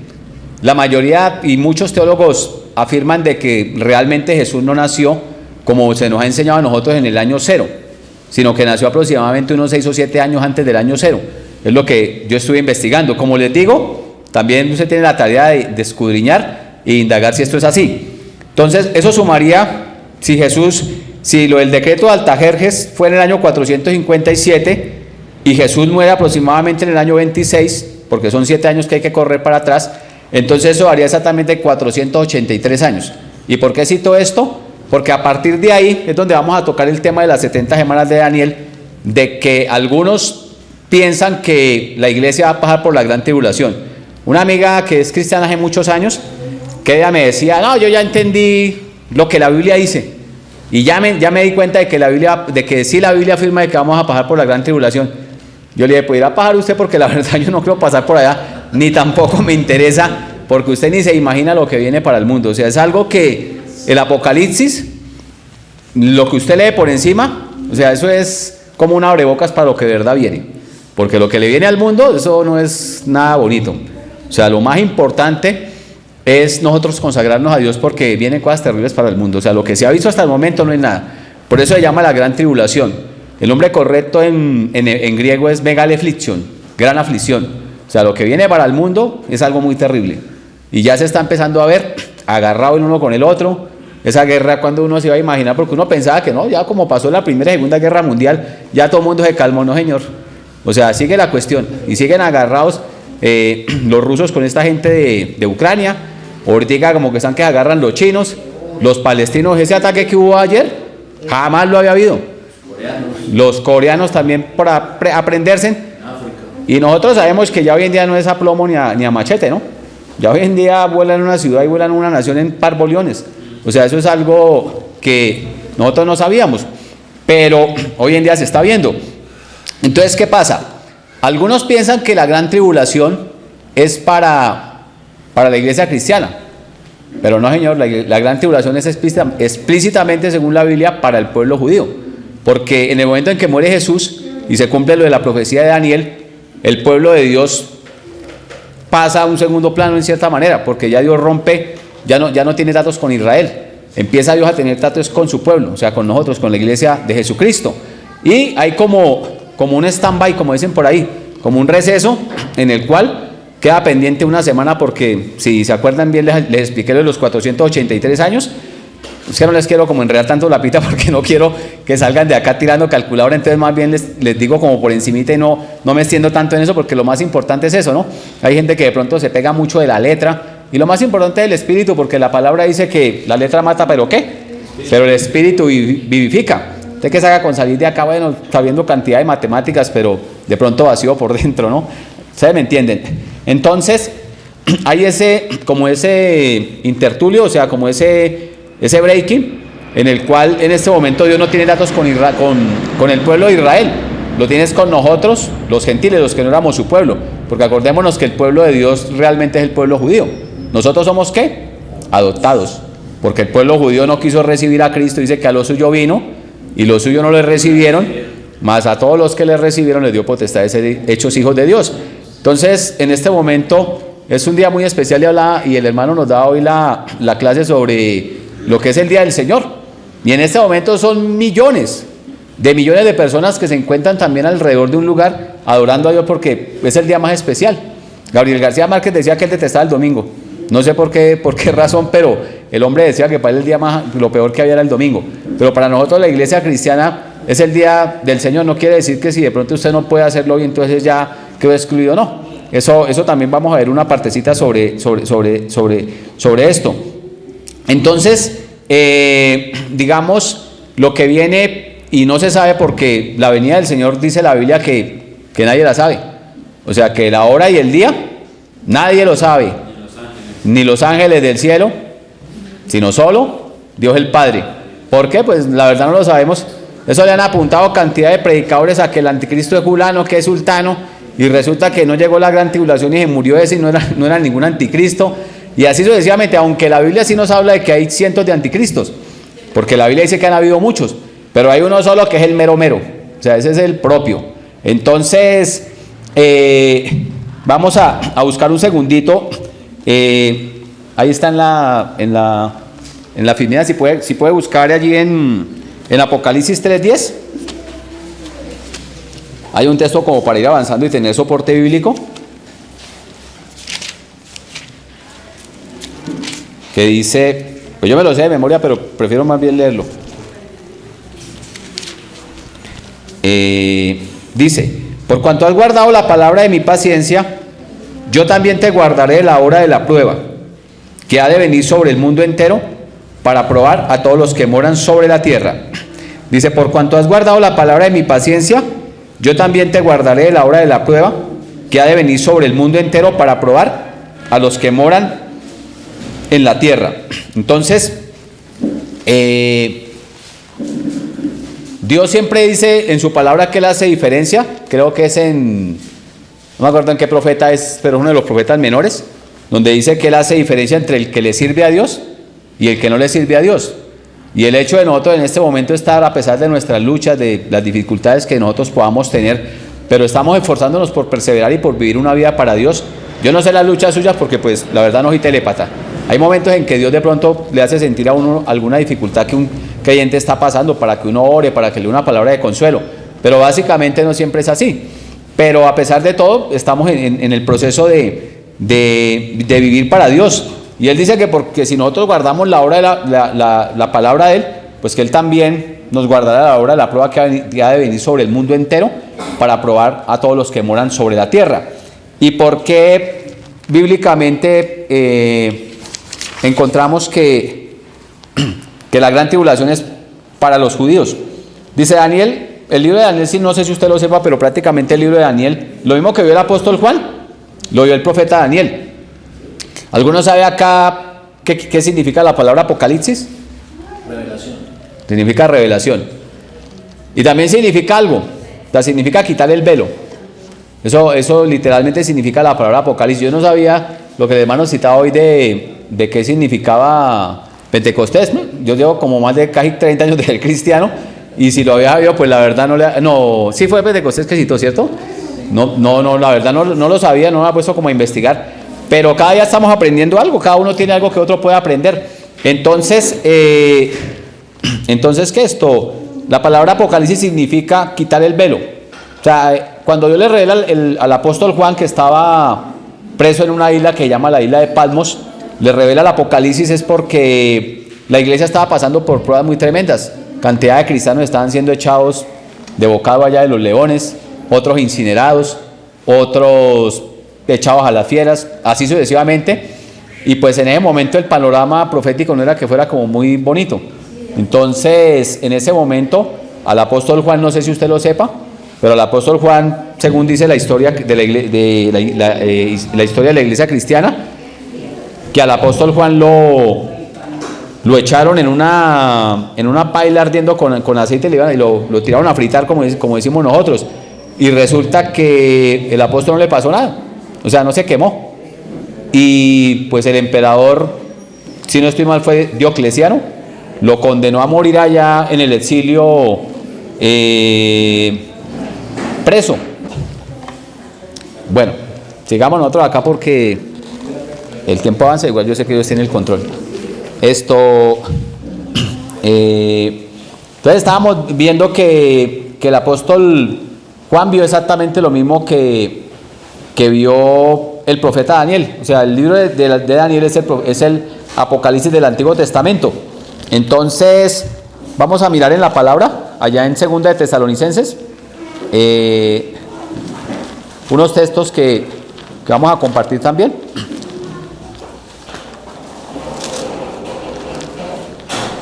la mayoría y muchos teólogos afirman de que realmente Jesús no nació como se nos ha enseñado a nosotros en el año 0, sino que nació aproximadamente unos 6 o 7 años antes del año 0. Es lo que yo estuve investigando. Como les digo, también usted tiene la tarea de escudriñar e indagar si esto es así. Entonces, eso sumaría, si lo del decreto de Altajerjes fue en el año 457 y Jesús muere aproximadamente en el año 26, porque son 7 años que hay que correr para atrás, entonces eso daría exactamente 483 años. ¿Y por qué cito esto? Porque a partir de ahí es donde vamos a tocar el tema de las 70 semanas de Daniel, de que algunos piensan que la iglesia va a pasar por la gran tribulación. Una amiga que es cristiana hace muchos años, que ella me decía, no, yo ya entendí lo que la Biblia dice, y ya me di cuenta de que sí la Biblia afirma de que vamos a pasar por la gran tribulación. Yo le dije, pues irá a pasar usted, porque la verdad yo no quiero pasar por allá, ni tampoco me interesa, porque usted ni se imagina lo que viene para el mundo. O sea, es algo que el Apocalipsis, lo que usted lee por encima, o sea, eso es como un abrebocas para lo que de verdad viene, porque lo que le viene al mundo, eso no es nada bonito. O sea, lo más importante es nosotros consagrarnos a Dios, porque vienen cosas terribles para el mundo. O sea, lo que se ha visto hasta el momento no es nada. Por eso se llama la gran tribulación. El nombre correcto en griego es megalefliction, gran aflicción. O sea, lo que viene para el mundo es algo muy terrible. Y ya se está empezando a ver, agarrado el uno con el otro, esa guerra cuando uno se iba a imaginar, porque uno pensaba que no, ya como pasó la Primera y Segunda Guerra Mundial, ya todo el mundo se calmó, no señor. O sea, sigue la cuestión, y siguen agarrados los rusos con esta gente de Ucrania. Ahorita como que están que agarran los chinos, los palestinos. Ese ataque que hubo ayer, jamás lo había habido. Los coreanos también por aprenderse. Y nosotros sabemos que ya hoy en día no es a plomo ni a machete, ¿no? Ya hoy en día vuelan en una ciudad y vuelan en una nación en parboliones. O sea, eso es algo que nosotros no sabíamos, pero hoy en día se está viendo. Entonces, ¿qué pasa? Algunos piensan que la gran tribulación es para la iglesia cristiana, pero no, señor, la gran tribulación es explícitamente, según la Biblia, para el pueblo judío, porque en el momento en que muere Jesús y se cumple lo de la profecía de Daniel, el pueblo de Dios pasa a un segundo plano en cierta manera, porque ya Dios rompe, ya no tiene tratos con Israel, empieza Dios a tener tratos con su pueblo, o sea, con nosotros, con la iglesia de Jesucristo, y hay como un stand-by, como dicen por ahí, como un receso en el cual queda pendiente una semana, porque si se acuerdan bien les expliqué lo de los 483 años. Es que no les quiero como enredar tanto la pita, porque no quiero que salgan de acá tirando calculadora, entonces más bien les digo como por encimita y no me extiendo tanto en eso, porque lo más importante es eso, ¿no? Hay gente que de pronto se pega mucho de la letra, y lo más importante es el espíritu, porque la palabra dice que la letra mata, ¿pero qué? Pero el espíritu vivifica. Usted que se haga con salir de acá, bueno, sabiendo cantidad de matemáticas, pero de pronto vacío por dentro, ¿no? ¿Ustedes me entienden? Entonces, hay ese intertulio, o sea, como ese breaking, en el cual en este momento Dios no tiene datos con el pueblo de Israel, lo tienes con nosotros, los gentiles, los que no éramos su pueblo, porque acordémonos que el pueblo de Dios realmente es el pueblo judío. Nosotros somos, ¿qué? Adoptados, porque el pueblo judío no quiso recibir a Cristo, dice que a lo suyo vino, y los suyos no le recibieron, mas a todos los que le recibieron les dio potestad de ser hechos hijos de Dios. Entonces, en este momento es un día muy especial, y el hermano nos da hoy la clase sobre lo que es el Día del Señor. Y en este momento son millones de personas que se encuentran también alrededor de un lugar adorando a Dios, porque es el día más especial. Gabriel García Márquez decía que él detestaba el domingo. No sé por qué razón, pero el hombre decía que para él el día lo peor que había era el domingo. Pero para nosotros la iglesia cristiana es el Día del Señor. No quiere decir que si de pronto usted no puede hacerlo y entonces ya quedó excluido, no. Eso también vamos a ver una partecita sobre esto. Entonces, digamos, lo que viene y no se sabe, porque la venida del Señor dice la Biblia que nadie la sabe. O sea, que la hora y el día nadie lo sabe, ni los ángeles del cielo, sino solo Dios el Padre. ¿Por qué? Pues la verdad no lo sabemos. Eso le han apuntado cantidad de predicadores a que el anticristo es fulano, que es sultano, y resulta que no llegó la gran tribulación y se murió ese, y no era ningún anticristo. Y así sucesivamente, aunque la Biblia sí nos habla de que hay cientos de anticristos, porque la Biblia dice que han habido muchos, pero hay uno solo que es el mero mero, o sea, ese es el propio. Entonces, vamos a buscar un segundito ahí está en la firmeza, si puede buscar allí en Apocalipsis 3:10. Hay un texto como para ir avanzando y tener soporte bíblico, que dice, pues yo me lo sé de memoria, pero prefiero más bien leerlo. Dice, por cuanto has guardado la palabra de mi paciencia, yo también te guardaré la hora de la prueba, que ha de venir sobre el mundo entero, para probar a todos los que moran sobre la tierra. Dice, por cuanto has guardado la palabra de mi paciencia, yo también te guardaré la hora de la prueba, que ha de venir sobre el mundo entero, para probar a los que moran en la tierra. Entonces, Dios siempre dice en su palabra que Él hace diferencia. Creo que es no me acuerdo en qué profeta es, pero es uno de los profetas menores, donde dice que Él hace diferencia entre el que le sirve a Dios y el que no le sirve a Dios. Y el hecho de nosotros en este momento estar, a pesar de nuestras luchas, de las dificultades que nosotros podamos tener, pero estamos esforzándonos por perseverar y por vivir una vida para Dios. Yo no sé las luchas suyas porque pues la verdad no soy telépata. Hay momentos en que Dios de pronto le hace sentir a uno alguna dificultad que un creyente está pasando, para que uno ore, para que le dé una palabra de consuelo, pero básicamente no siempre es así. Pero a pesar de todo estamos en el proceso de vivir para Dios. Y Él dice que porque si nosotros guardamos la hora de la palabra de Él, pues que Él también nos guardará la hora de la prueba que ha de venir sobre el mundo entero, para probar a todos los que moran sobre la tierra. ¿Y por qué bíblicamente encontramos que la gran tribulación es para los judíos? Dice Daniel, el libro de Daniel, no sé si usted lo sepa, pero prácticamente el libro de Daniel, lo mismo que vio el apóstol Juan, lo vio el profeta Daniel. ¿Alguno sabe acá qué significa la palabra Apocalipsis? Revelación. Significa revelación. Y también significa algo, o sea, significa quitar el velo. Eso literalmente significa la palabra Apocalipsis. Yo no sabía lo que el hermano citaba hoy de qué significaba Pentecostés. Yo llevo como más de casi 30 años de ser cristiano, y si lo había sabido, pues la verdad no, sí fue Pentecostés que citó, ¿cierto? No, la verdad no lo sabía, no me ha puesto como a investigar. Pero cada día estamos aprendiendo algo, cada uno tiene algo que otro puede aprender. Entonces, ¿qué esto? La palabra Apocalipsis significa quitar el velo. O sea, cuando Dios le revela al apóstol Juan, que estaba preso en una isla que se llama la isla de Patmos, le revela el Apocalipsis, es porque la iglesia estaba pasando por pruebas muy tremendas. Cantidad de cristianos estaban siendo echados de bocado allá de los leones, otros incinerados, otros echados a las fieras, así sucesivamente. Y pues en ese momento el panorama profético no era que fuera como muy bonito. Entonces, en ese momento, al apóstol Juan, no sé si usted lo sepa, pero al apóstol Juan, según dice la historia de la historia de la iglesia cristiana, que al apóstol Juan lo echaron en una paila ardiendo con aceite y lo tiraron a fritar, como decimos nosotros. Y resulta que el apóstol no le pasó nada, o sea, no se quemó. Y pues el emperador, si no estoy mal, fue Diocleciano, lo condenó a morir allá en el exilio, preso. Bueno, sigamos nosotros acá porque el tiempo avanza, igual yo sé que Dios tiene el control. Entonces estábamos viendo que el apóstol Juan vio exactamente lo mismo que vio el profeta Daniel. O sea, el libro de Daniel es el Apocalipsis del Antiguo Testamento. Entonces vamos a mirar en la palabra allá en 2 de Tesalonicenses, unos textos que vamos a compartir también.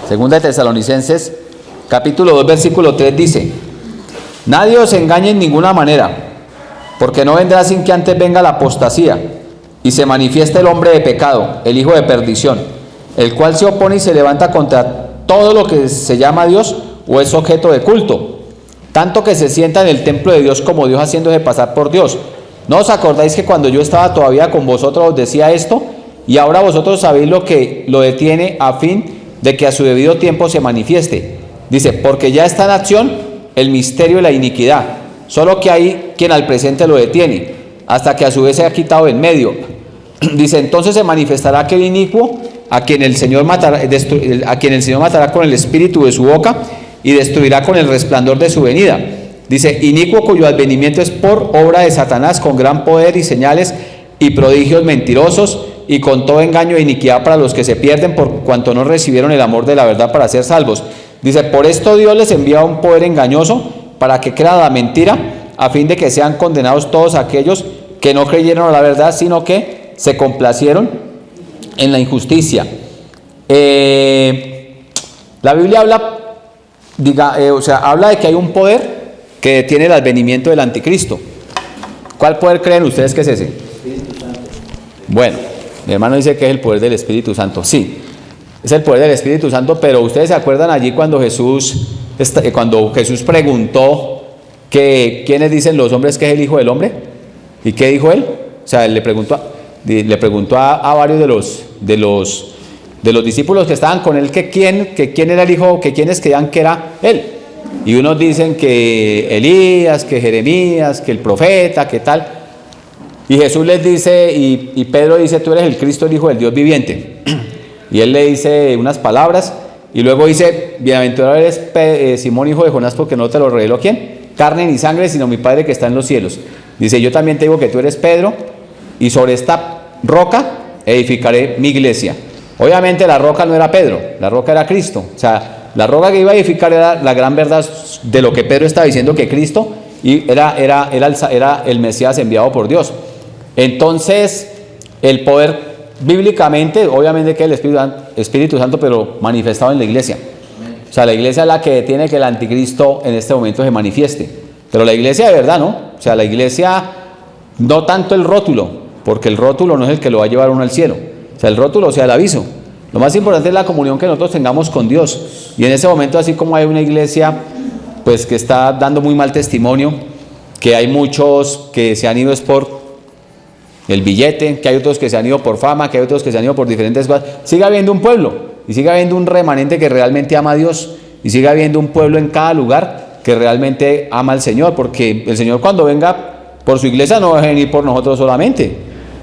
Segunda de Tesalonicenses, capítulo 2, versículo 3 dice: nadie os engañe en ninguna manera, porque no vendrá sin que antes venga la apostasía, y se manifieste el hombre de pecado, el hijo de perdición, el cual se opone y se levanta contra todo lo que se llama Dios o es objeto de culto, tanto que se sienta en el templo de Dios como Dios, haciéndose pasar por Dios. ¿No os acordáis que cuando yo estaba todavía con vosotros os decía esto? Y ahora vosotros sabéis lo que lo detiene, a fin de que a su debido tiempo se manifieste. Dice, porque ya está en acción el misterio de la iniquidad, solo que hay quien al presente lo detiene, hasta que a su vez se ha quitado en medio. Dice, entonces se manifestará aquel inicuo a quien el Señor matará con el espíritu de su boca y destruirá con el resplandor de su venida. Dice, inicuo cuyo advenimiento es por obra de Satanás con gran poder y señales y prodigios mentirosos y con todo engaño e iniquidad para los que se pierden por cuanto no recibieron el amor de la verdad para ser salvos. Dice, por esto Dios les envía un poder engañoso para que crean la mentira, a fin de que sean condenados todos aquellos que no creyeron a la verdad, sino que se complacieron en la injusticia. La Biblia habla, habla de que hay un poder que detiene el advenimiento del anticristo. ¿Cuál poder creen ustedes que es ese? Espíritu Santo. Bueno, mi hermano dice que es el poder del Espíritu Santo. Sí, es el poder del Espíritu Santo, pero ustedes se acuerdan allí cuando Jesús preguntó que quiénes dicen los hombres que es el Hijo del Hombre, y qué dijo él. O sea, él le preguntó a varios de los discípulos que estaban con él que quién era el Hijo, que quiénes creían que era él. Y unos dicen que Elías, que Jeremías, que el profeta, que tal. Y Jesús les dice, y Pedro dice, tú eres el Cristo, el Hijo del Dios viviente. Y él le dice unas palabras, y luego dice, bienaventurado eres Simón, hijo de Jonás, porque no te lo reveló ¿quién? Carne ni sangre, sino mi Padre que está en los cielos. Dice, yo también te digo que tú eres Pedro, y sobre esta roca edificaré mi iglesia. Obviamente la roca no era Pedro, la roca era Cristo. O sea, la roca que iba a edificar era la gran verdad de lo que Pedro estaba diciendo, que Cristo era el Mesías enviado por Dios. Entonces, el poder bíblicamente, obviamente que el Espíritu Santo, pero manifestado en la iglesia. O sea, la iglesia es la que tiene que el anticristo en este momento se manifieste. Pero la iglesia de verdad, ¿no? O sea, la iglesia, no tanto el rótulo, porque el rótulo no es el que lo va a llevar uno al cielo. O sea, el rótulo, o sea, el aviso. Lo más importante es la comunión que nosotros tengamos con Dios. Y en ese momento, así como hay una iglesia pues que está dando muy mal testimonio, que hay muchos que se han ido es por el billete, que hay otros que se han ido por fama, que hay otros que se han ido por diferentes cosas, sigue habiendo un pueblo, y sigue habiendo un remanente que realmente ama a Dios, y sigue habiendo un pueblo en cada lugar que realmente ama al Señor, porque el Señor cuando venga por su iglesia no va a venir por nosotros solamente,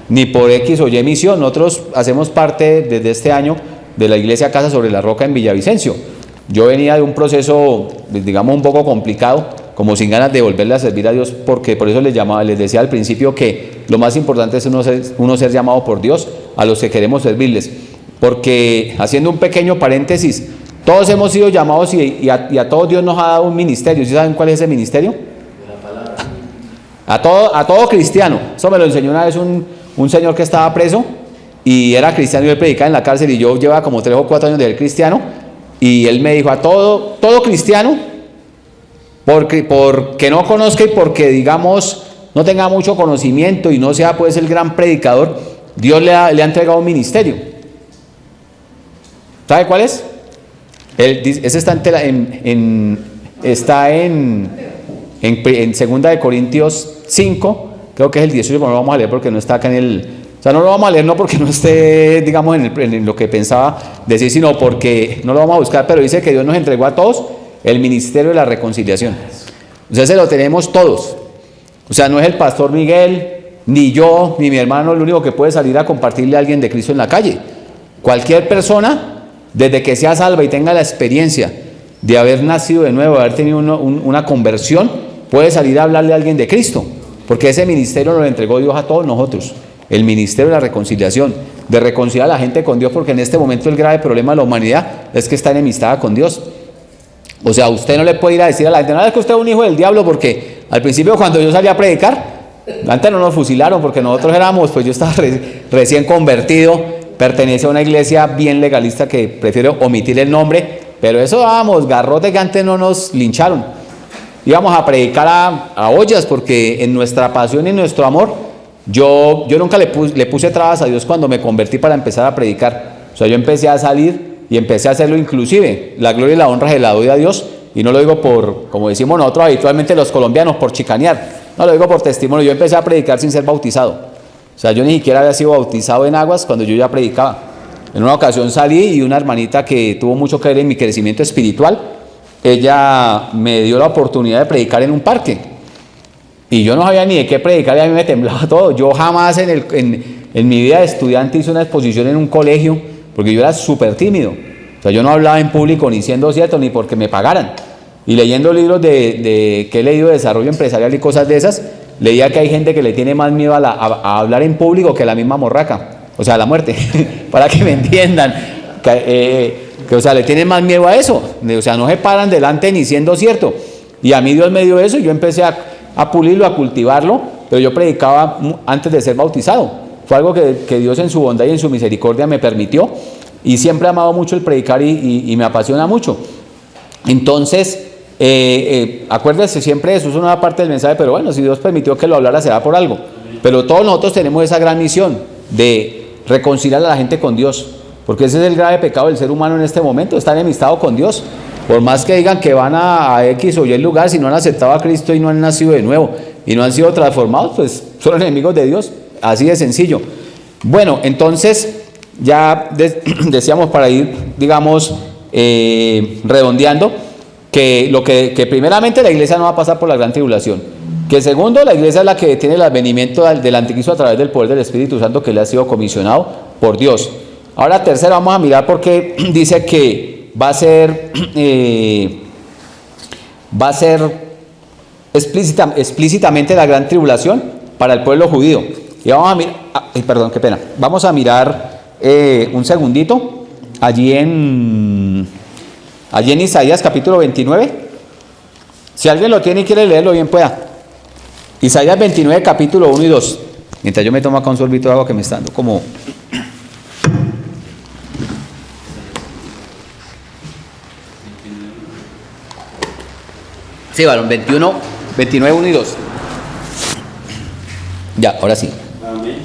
ni por X o Y misión. Nosotros hacemos parte desde este año de la iglesia Casa sobre la Roca en Villavicencio. Yo venía de un proceso, digamos, un poco complicado, como sin ganas de volverle a servir a Dios, porque por eso les decía al principio que lo más importante es uno ser llamado por Dios a los que queremos servirles. Porque, haciendo un pequeño paréntesis, todos hemos sido llamados y a todos Dios nos ha dado un ministerio. ¿Sí saben cuál es ese ministerio? A todo cristiano. Eso me lo enseñó una vez un señor que estaba preso y era cristiano y él predicaba en la cárcel, y yo llevaba como 3 o 4 años de ser cristiano, y él me dijo, a todo cristiano, porque no conozca y porque, digamos, no tenga mucho conocimiento y no sea pues el gran predicador, Dios le ha entregado un ministerio. ¿Sabe cuál es? Ese está en 2 de Corintios 5, creo que es el 18, pero no lo vamos a leer porque no está acá o sea, no lo vamos a leer no porque no esté, digamos, en lo que pensaba decir, sino porque no lo vamos a buscar, pero dice que Dios nos entregó a todos el ministerio de la reconciliación. O sea, se lo tenemos todos. O sea, no es el pastor Miguel, ni yo, ni mi hermano el único que puede salir a compartirle a alguien de Cristo en la calle. Cualquier persona, desde que sea salva y tenga la experiencia de haber nacido de nuevo, de haber tenido una conversión, puede salir a hablarle a alguien de Cristo, porque ese ministerio lo entregó Dios a todos nosotros. El ministerio de la reconciliación, de reconciliar a la gente con Dios, porque en este momento el grave problema de la humanidad es que está enemistada con Dios. O sea, usted no le puede ir a decir a la gente, no, es que usted es un hijo del diablo, porque al principio cuando yo salí a predicar, antes no nos fusilaron, porque nosotros éramos, pues yo estaba recién convertido, pertenecía a una iglesia bien legalista que prefiero omitir el nombre, pero eso dábamos garrote que antes no nos lincharon. Íbamos a predicar a ollas, porque en nuestra pasión y en nuestro amor, yo nunca le puse trabas a Dios cuando me convertí para empezar a predicar. O sea, yo empecé a salir y empecé a hacerlo, inclusive la gloria y la honra se la doy a Dios, y no lo digo por, como decimos nosotros habitualmente los colombianos, por chicanear, no lo digo por testimonio. Yo empecé a predicar sin ser bautizado. O sea, yo ni siquiera había sido bautizado en aguas cuando yo ya predicaba. En una ocasión salí y una hermanita que tuvo mucho que ver en mi crecimiento espiritual, ella me dio la oportunidad de predicar en un parque. Y yo no sabía ni de qué predicar y a mí me temblaba todo. Yo jamás en mi vida de estudiante hice una exposición en un colegio porque yo era súper tímido. O sea, yo no hablaba en público ni siendo cierto ni porque me pagaran. Y leyendo libros que he leído de desarrollo empresarial y cosas de esas, leía que hay gente que le tiene más miedo a hablar en público que a la misma morraca. O sea, a la muerte, para que me entiendan. O sea, le tienen más miedo a eso. O sea, no se paran delante ni siendo cierto. Y a mí Dios me dio eso y yo empecé a pulirlo, a cultivarlo, pero yo predicaba antes de ser bautizado. Fue algo que Dios en su bondad y en su misericordia me permitió, y siempre he amado mucho el predicar y me apasiona mucho. Entonces, acuérdense siempre de eso, es una parte del mensaje, pero bueno, si Dios permitió que lo hablara será por algo. Pero todos nosotros tenemos esa gran misión de reconciliar a la gente con Dios, porque ese es el grave pecado del ser humano en este momento, está enemistado con Dios. Por más que digan que van a X o Y lugar, si no han aceptado a Cristo y no han nacido de nuevo y no han sido transformados, pues son enemigos de Dios, así de sencillo. Bueno, entonces ya decíamos, para ir, digamos, redondeando, que primeramente la iglesia no va a pasar por la gran tribulación, que segundo, la iglesia es la que tiene el advenimiento del anticristo a través del poder del Espíritu Santo que le ha sido comisionado por Dios. Ahora tercero, vamos a mirar por qué dice que va a ser explícitamente la gran tribulación para el pueblo judío. Y vamos a mirar, vamos a mirar un segundito, allí en Isaías capítulo 29. Si alguien lo tiene y quiere leerlo, bien pueda. Isaías 29, capítulo 1 y 2. Mientras yo me tomo acá un sorbito de agua que me está dando como... Sí, varón, 29, 1 y 2. Ya, ahora sí. Amén.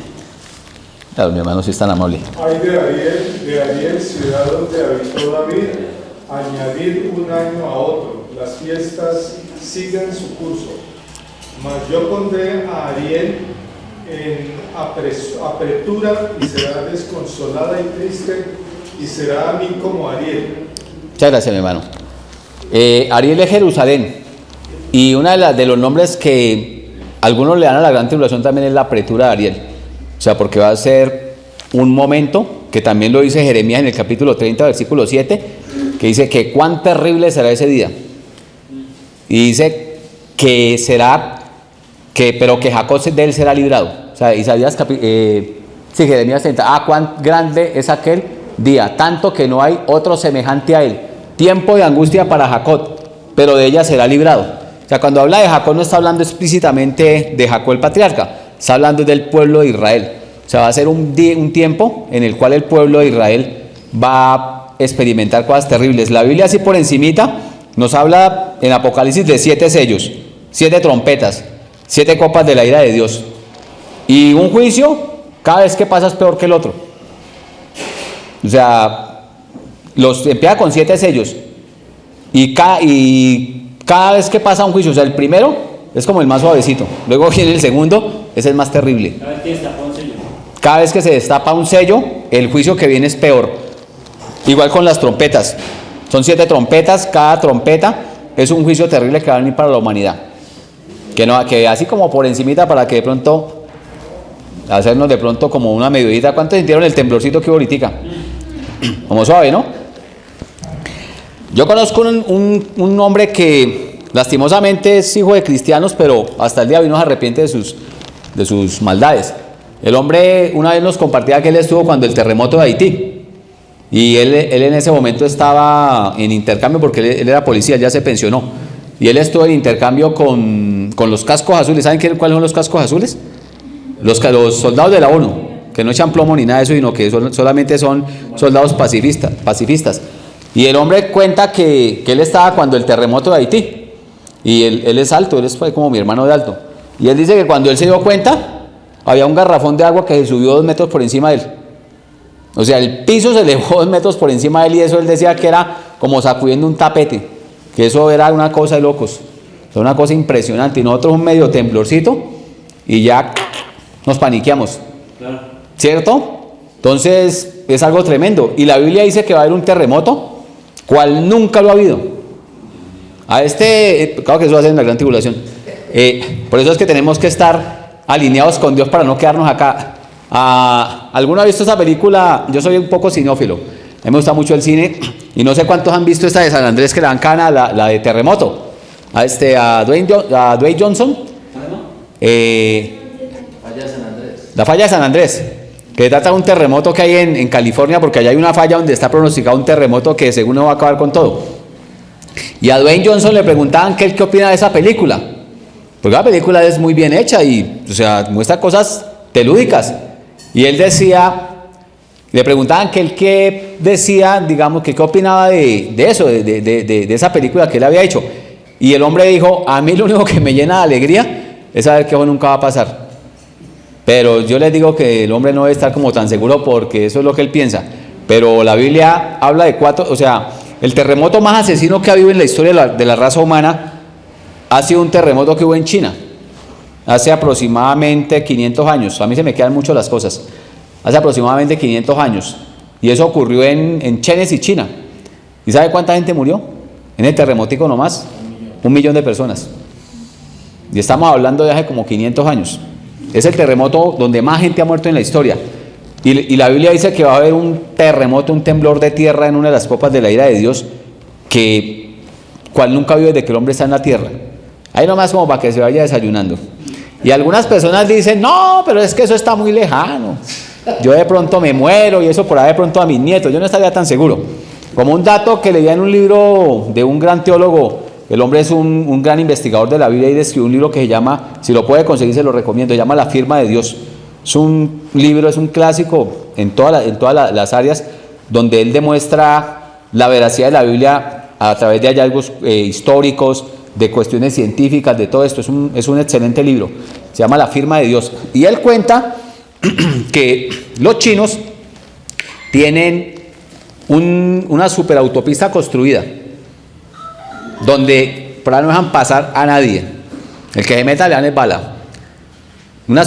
Claro, mi hermano sí es tan amable. Ay de Ariel, ciudad donde habitó David, añadir un año a otro. Las fiestas siguen su curso. Mas yo pondré a Ariel en apretura y será desconsolada y triste y será a mí como Ariel. Muchas gracias, mi hermano. Ariel es Jerusalén. Y uno de los nombres que algunos le dan a la gran tribulación también es la apretura de Ariel. O sea, porque va a ser un momento, que también lo dice Jeremías en el capítulo 30, versículo 7, que dice que cuán terrible será ese día. Y dice que pero que Jacob de él será librado. O sea, Jeremías 30, cuán grande es aquel día, tanto que no hay otro semejante a él. Tiempo de angustia para Jacob, pero de ella será librado. O sea, cuando habla de Jacob no está hablando explícitamente de Jacob el patriarca, está hablando del pueblo de Israel. O sea, va a ser un tiempo en el cual el pueblo de Israel va a experimentar cosas terribles. La Biblia así por encimita nos habla en Apocalipsis de 7 sellos, 7 trompetas, 7 copas de la ira de Dios. Y un juicio, cada vez que pasa es peor que el otro. O sea, empieza con 7 sellos. Y cada vez que pasa un juicio, o sea, el primero es como el más suavecito, luego viene el segundo, es el más terrible. Cada vez que se destapa un sello, el juicio que viene es peor. Igual con las trompetas, son 7 trompetas, cada trompeta es un juicio terrible que va a venir para la humanidad. Que así como por encimita, para que de pronto, hacernos de pronto como una medidita. ¿Cuántos sintieron el temblorcito que hubo ahorita? Como suave, ¿no? Yo conozco un hombre que lastimosamente es hijo de cristianos, pero hasta el día de hoy no se arrepiente de sus maldades. El hombre una vez nos compartía que él estuvo cuando el terremoto de Haití, y él en ese momento estaba en intercambio porque él era policía, ya se pensionó, y él estuvo en intercambio con los cascos azules. ¿Saben cuáles son los cascos azules? Los soldados de la ONU, que no echan plomo ni nada de eso, sino que solamente son soldados pacifistas. Y el hombre cuenta que él estaba cuando el terremoto de Haití, y él es alto, él es como mi hermano de alto, y él dice que cuando él se dio cuenta, había un garrafón de agua que se subió 2 metros por encima de él. O sea, el piso se elevó 2 metros por encima de él, y eso él decía que era como sacudiendo un tapete, que eso era una cosa de locos, una cosa impresionante. Y nosotros un medio temblorcito y ya nos paniqueamos, ¿cierto? Entonces es algo tremendo, y la Biblia dice que va a haber un terremoto cual nunca lo ha habido. Claro que eso va a ser en la gran tribulación. Por eso es que tenemos que estar alineados con Dios para no quedarnos acá. ¿Alguno ha visto esa película? Yo soy un poco cinófilo, a mí me gusta mucho el cine y no sé cuántos han visto esta de San Andrés que le dan cana, la de Terremoto, a Dwayne Johnson. La falla de San Andrés, que trata de un terremoto que hay en California, porque allá hay una falla donde está pronosticado un terremoto que según no va a acabar con todo. Y a Dwayne Johnson le preguntaban qué opina de esa película, porque la película es muy bien hecha y, o sea, muestra cosas telúdicas. Y él decía, le preguntaban que él qué decía, digamos, que qué opinaba de eso, de esa película que él había hecho. Y el hombre dijo, a mí lo único que me llena de alegría es saber que eso nunca va a pasar. Pero yo les digo que el hombre no debe estar como tan seguro porque eso es lo que él piensa. Pero la Biblia habla de 4, o sea, el terremoto más asesino que ha habido en la historia de la raza humana ha sido un terremoto que hubo en China. Hace aproximadamente 500 años. A mí se me quedan mucho las cosas. Hace aproximadamente 500 años. Y eso ocurrió en Chenes y China. ¿Y sabe cuánta gente murió? En el terremotico nomás. 1 millón de personas. Y estamos hablando de hace como 500 años. Es el terremoto donde más gente ha muerto en la historia. Y la Biblia dice que va a haber un terremoto, un temblor de tierra en una de las copas de la ira de Dios, cual nunca vio desde que el hombre está en la tierra. Ahí nomás como para que se vaya desayunando. Y algunas personas dicen, no, pero es que eso está muy lejano. Yo de pronto me muero y eso por ahí de pronto a mis nietos. Yo no estaría tan seguro. Como un dato que leía en un libro de un gran teólogo, el hombre es un gran investigador de la Biblia y escribió un libro que se llama, si lo puede conseguir se lo recomiendo, se llama La firma de Dios. Es un libro, es un clásico en todas las áreas donde él demuestra la veracidad de la Biblia a través de hallazgos históricos, de cuestiones científicas, de todo esto. Es un excelente libro, se llama La firma de Dios. Y él cuenta que los chinos tienen una superautopista construida, donde por ahí no dejan pasar a nadie. El que se meta le dan el bala. Una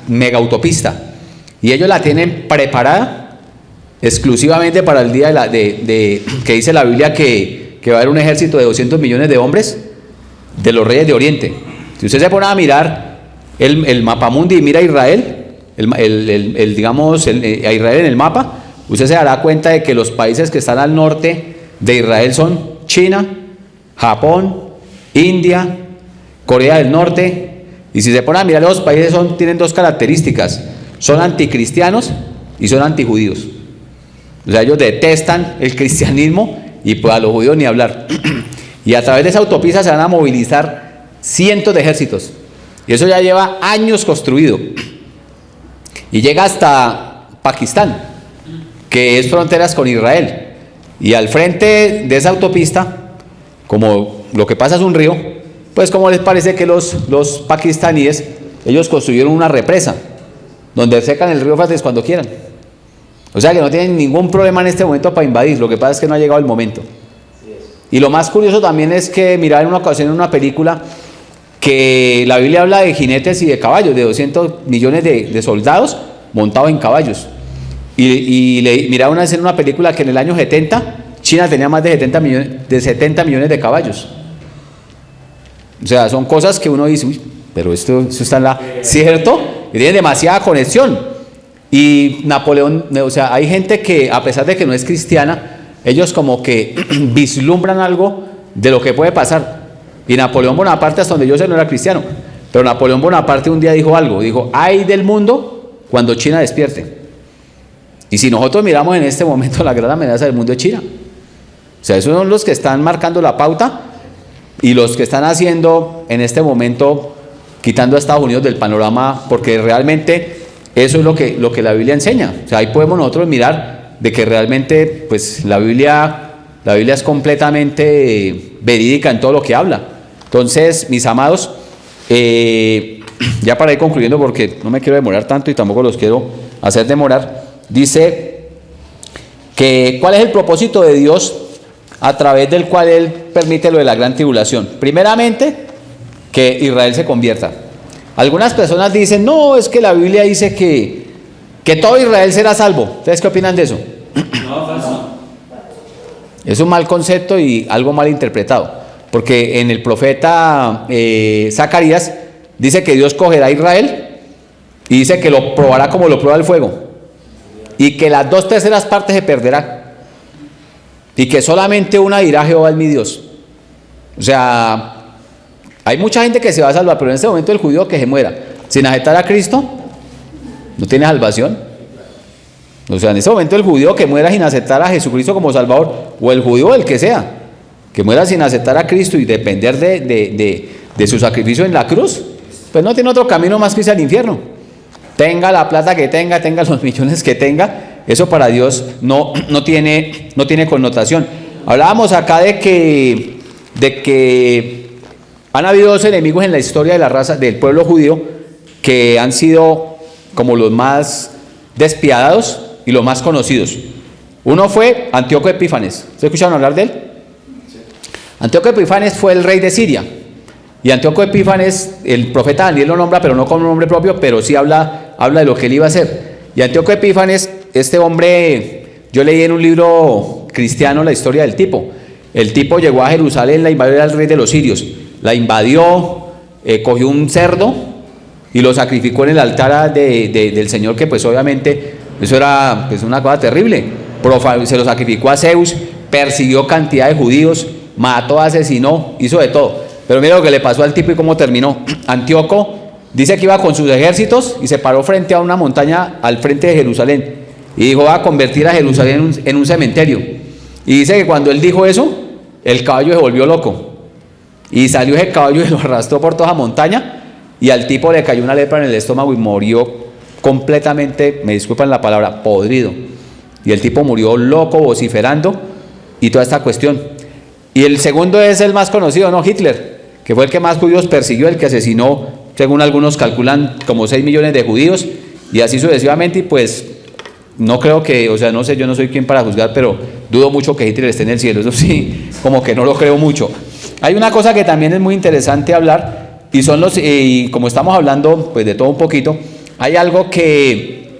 mega autopista. Y ellos la tienen preparada exclusivamente para el día que dice la Biblia que va a haber un ejército de 200 millones de hombres de los reyes de Oriente. Si usted se pone a mirar el mapamundi y mira a Israel, a Israel en el mapa, usted se dará cuenta de que los países que están al norte de Israel son China, Japón, India, Corea del Norte. Y si se pone a mirar, los países tienen 2 características: son anticristianos y son antijudíos. O sea, ellos detestan el cristianismo y pues a los judíos ni hablar. Y a través de esa autopista se van a movilizar cientos de ejércitos. Y eso ya lleva años construido. Y llega hasta Pakistán, que es fronteras con Israel. Y al frente de esa autopista, como lo que pasa es un río, pues como les parece que los pakistaníes, ellos construyeron una represa donde secan el río Éufrates cuando quieran. O sea que no tienen ningún problema en este momento para invadir. Lo que pasa es que no ha llegado el momento. Y lo más curioso también es que miraba en una ocasión en una película que la Biblia habla de jinetes y de caballos, de 200 millones de soldados montados en caballos. Y miraba una vez en una película que en el año 70 China tenía más de 70 millones de caballos. O sea, son cosas que uno dice, uy, pero esto está en la... ¿Cierto? Y tiene demasiada conexión. Y Napoleón, o sea, hay gente que a pesar de que no es cristiana, ellos como que vislumbran algo de lo que puede pasar. Y Napoleón Bonaparte, hasta donde yo sé, no era cristiano. Pero Napoleón Bonaparte un día dijo algo, dijo, ay del mundo cuando China despierte. Y si nosotros miramos en este momento, la gran amenaza del mundo es China. O sea, esos son los que están marcando la pauta y los que están haciendo en este momento, quitando a Estados Unidos del panorama, porque realmente eso es lo que la Biblia enseña. O sea, ahí podemos nosotros mirar de que realmente pues la Biblia es completamente verídica en todo lo que habla. Entonces, mis amados, ya para ir concluyendo, porque no me quiero demorar tanto y tampoco los quiero hacer demorar, dice que ¿cuál es el propósito de Dios a través del cual Él permite lo de la gran tribulación? Primeramente, que Israel se convierta. Algunas personas dicen, no, es que la Biblia dice que todo Israel será salvo. ¿Ustedes qué opinan de eso? No, falso. Es un mal concepto y algo mal interpretado. porque en el profeta Zacarías dice que Dios cogerá a Israel y dice que lo probará como lo prueba el fuego, y que las 2/3 partes se perderá, y que solamente una dirá: Jehová es mi Dios. O sea, hay mucha gente que se va a salvar, pero en este momento el judío que se muera sin aceptar a Cristo no tiene salvación. O sea, en este momento el judío que muera sin aceptar a Jesucristo como Salvador, o el judío el que sea, que muera sin aceptar a Cristo y depender de su sacrificio en la cruz, pues no tiene otro camino más que irse al infierno. Tenga la plata que tenga los millones que tenga, eso para Dios no tiene connotación. Hablábamos acá de que han habido 2 enemigos en la historia de la raza del pueblo judío que han sido como los más despiadados y los más conocidos. Uno fue Antíoco Epífanes. ¿Se escucharon hablar de él? Antíoco Epífanes fue el rey de Siria. Y Antíoco Epífanes, el profeta Daniel lo nombra, pero no con un nombre propio, pero sí habla de lo que él iba a hacer. Y Antíoco Epífanes, este hombre, yo leí en un libro cristiano la historia del tipo. El tipo llegó a Jerusalén, la invadió, era el rey de los sirios. La invadió, cogió un cerdo y lo sacrificó en el altar del Señor, que pues obviamente eso era pues una cosa terrible. Se lo sacrificó a Zeus, persiguió cantidad de judíos, mató, asesinó, hizo de todo. Pero mira lo que le pasó al tipo y cómo terminó. Antíoco dice que iba con sus ejércitos y se paró frente a una montaña al frente de Jerusalén y dijo: va a convertir a Jerusalén en un cementerio. Y dice que cuando él dijo eso, el caballo se volvió loco y salió ese caballo y lo arrastró por toda la montaña, y al tipo le cayó una lepra en el estómago y murió completamente, me disculpan la palabra, podrido. Y el tipo murió loco, vociferando y toda esta cuestión. Y el segundo es el más conocido, ¿no? Hitler, que fue el que más judíos persiguió, el que asesinó, según algunos calculan, como 6 millones de judíos, y así sucesivamente. Y pues no creo que, o sea, no sé, yo no soy quien para juzgar, pero dudo mucho que Hitler esté en el cielo. Eso sí, como que no lo creo mucho. Hay una cosa que también es muy interesante hablar, y son y como estamos hablando pues de todo un poquito, hay algo que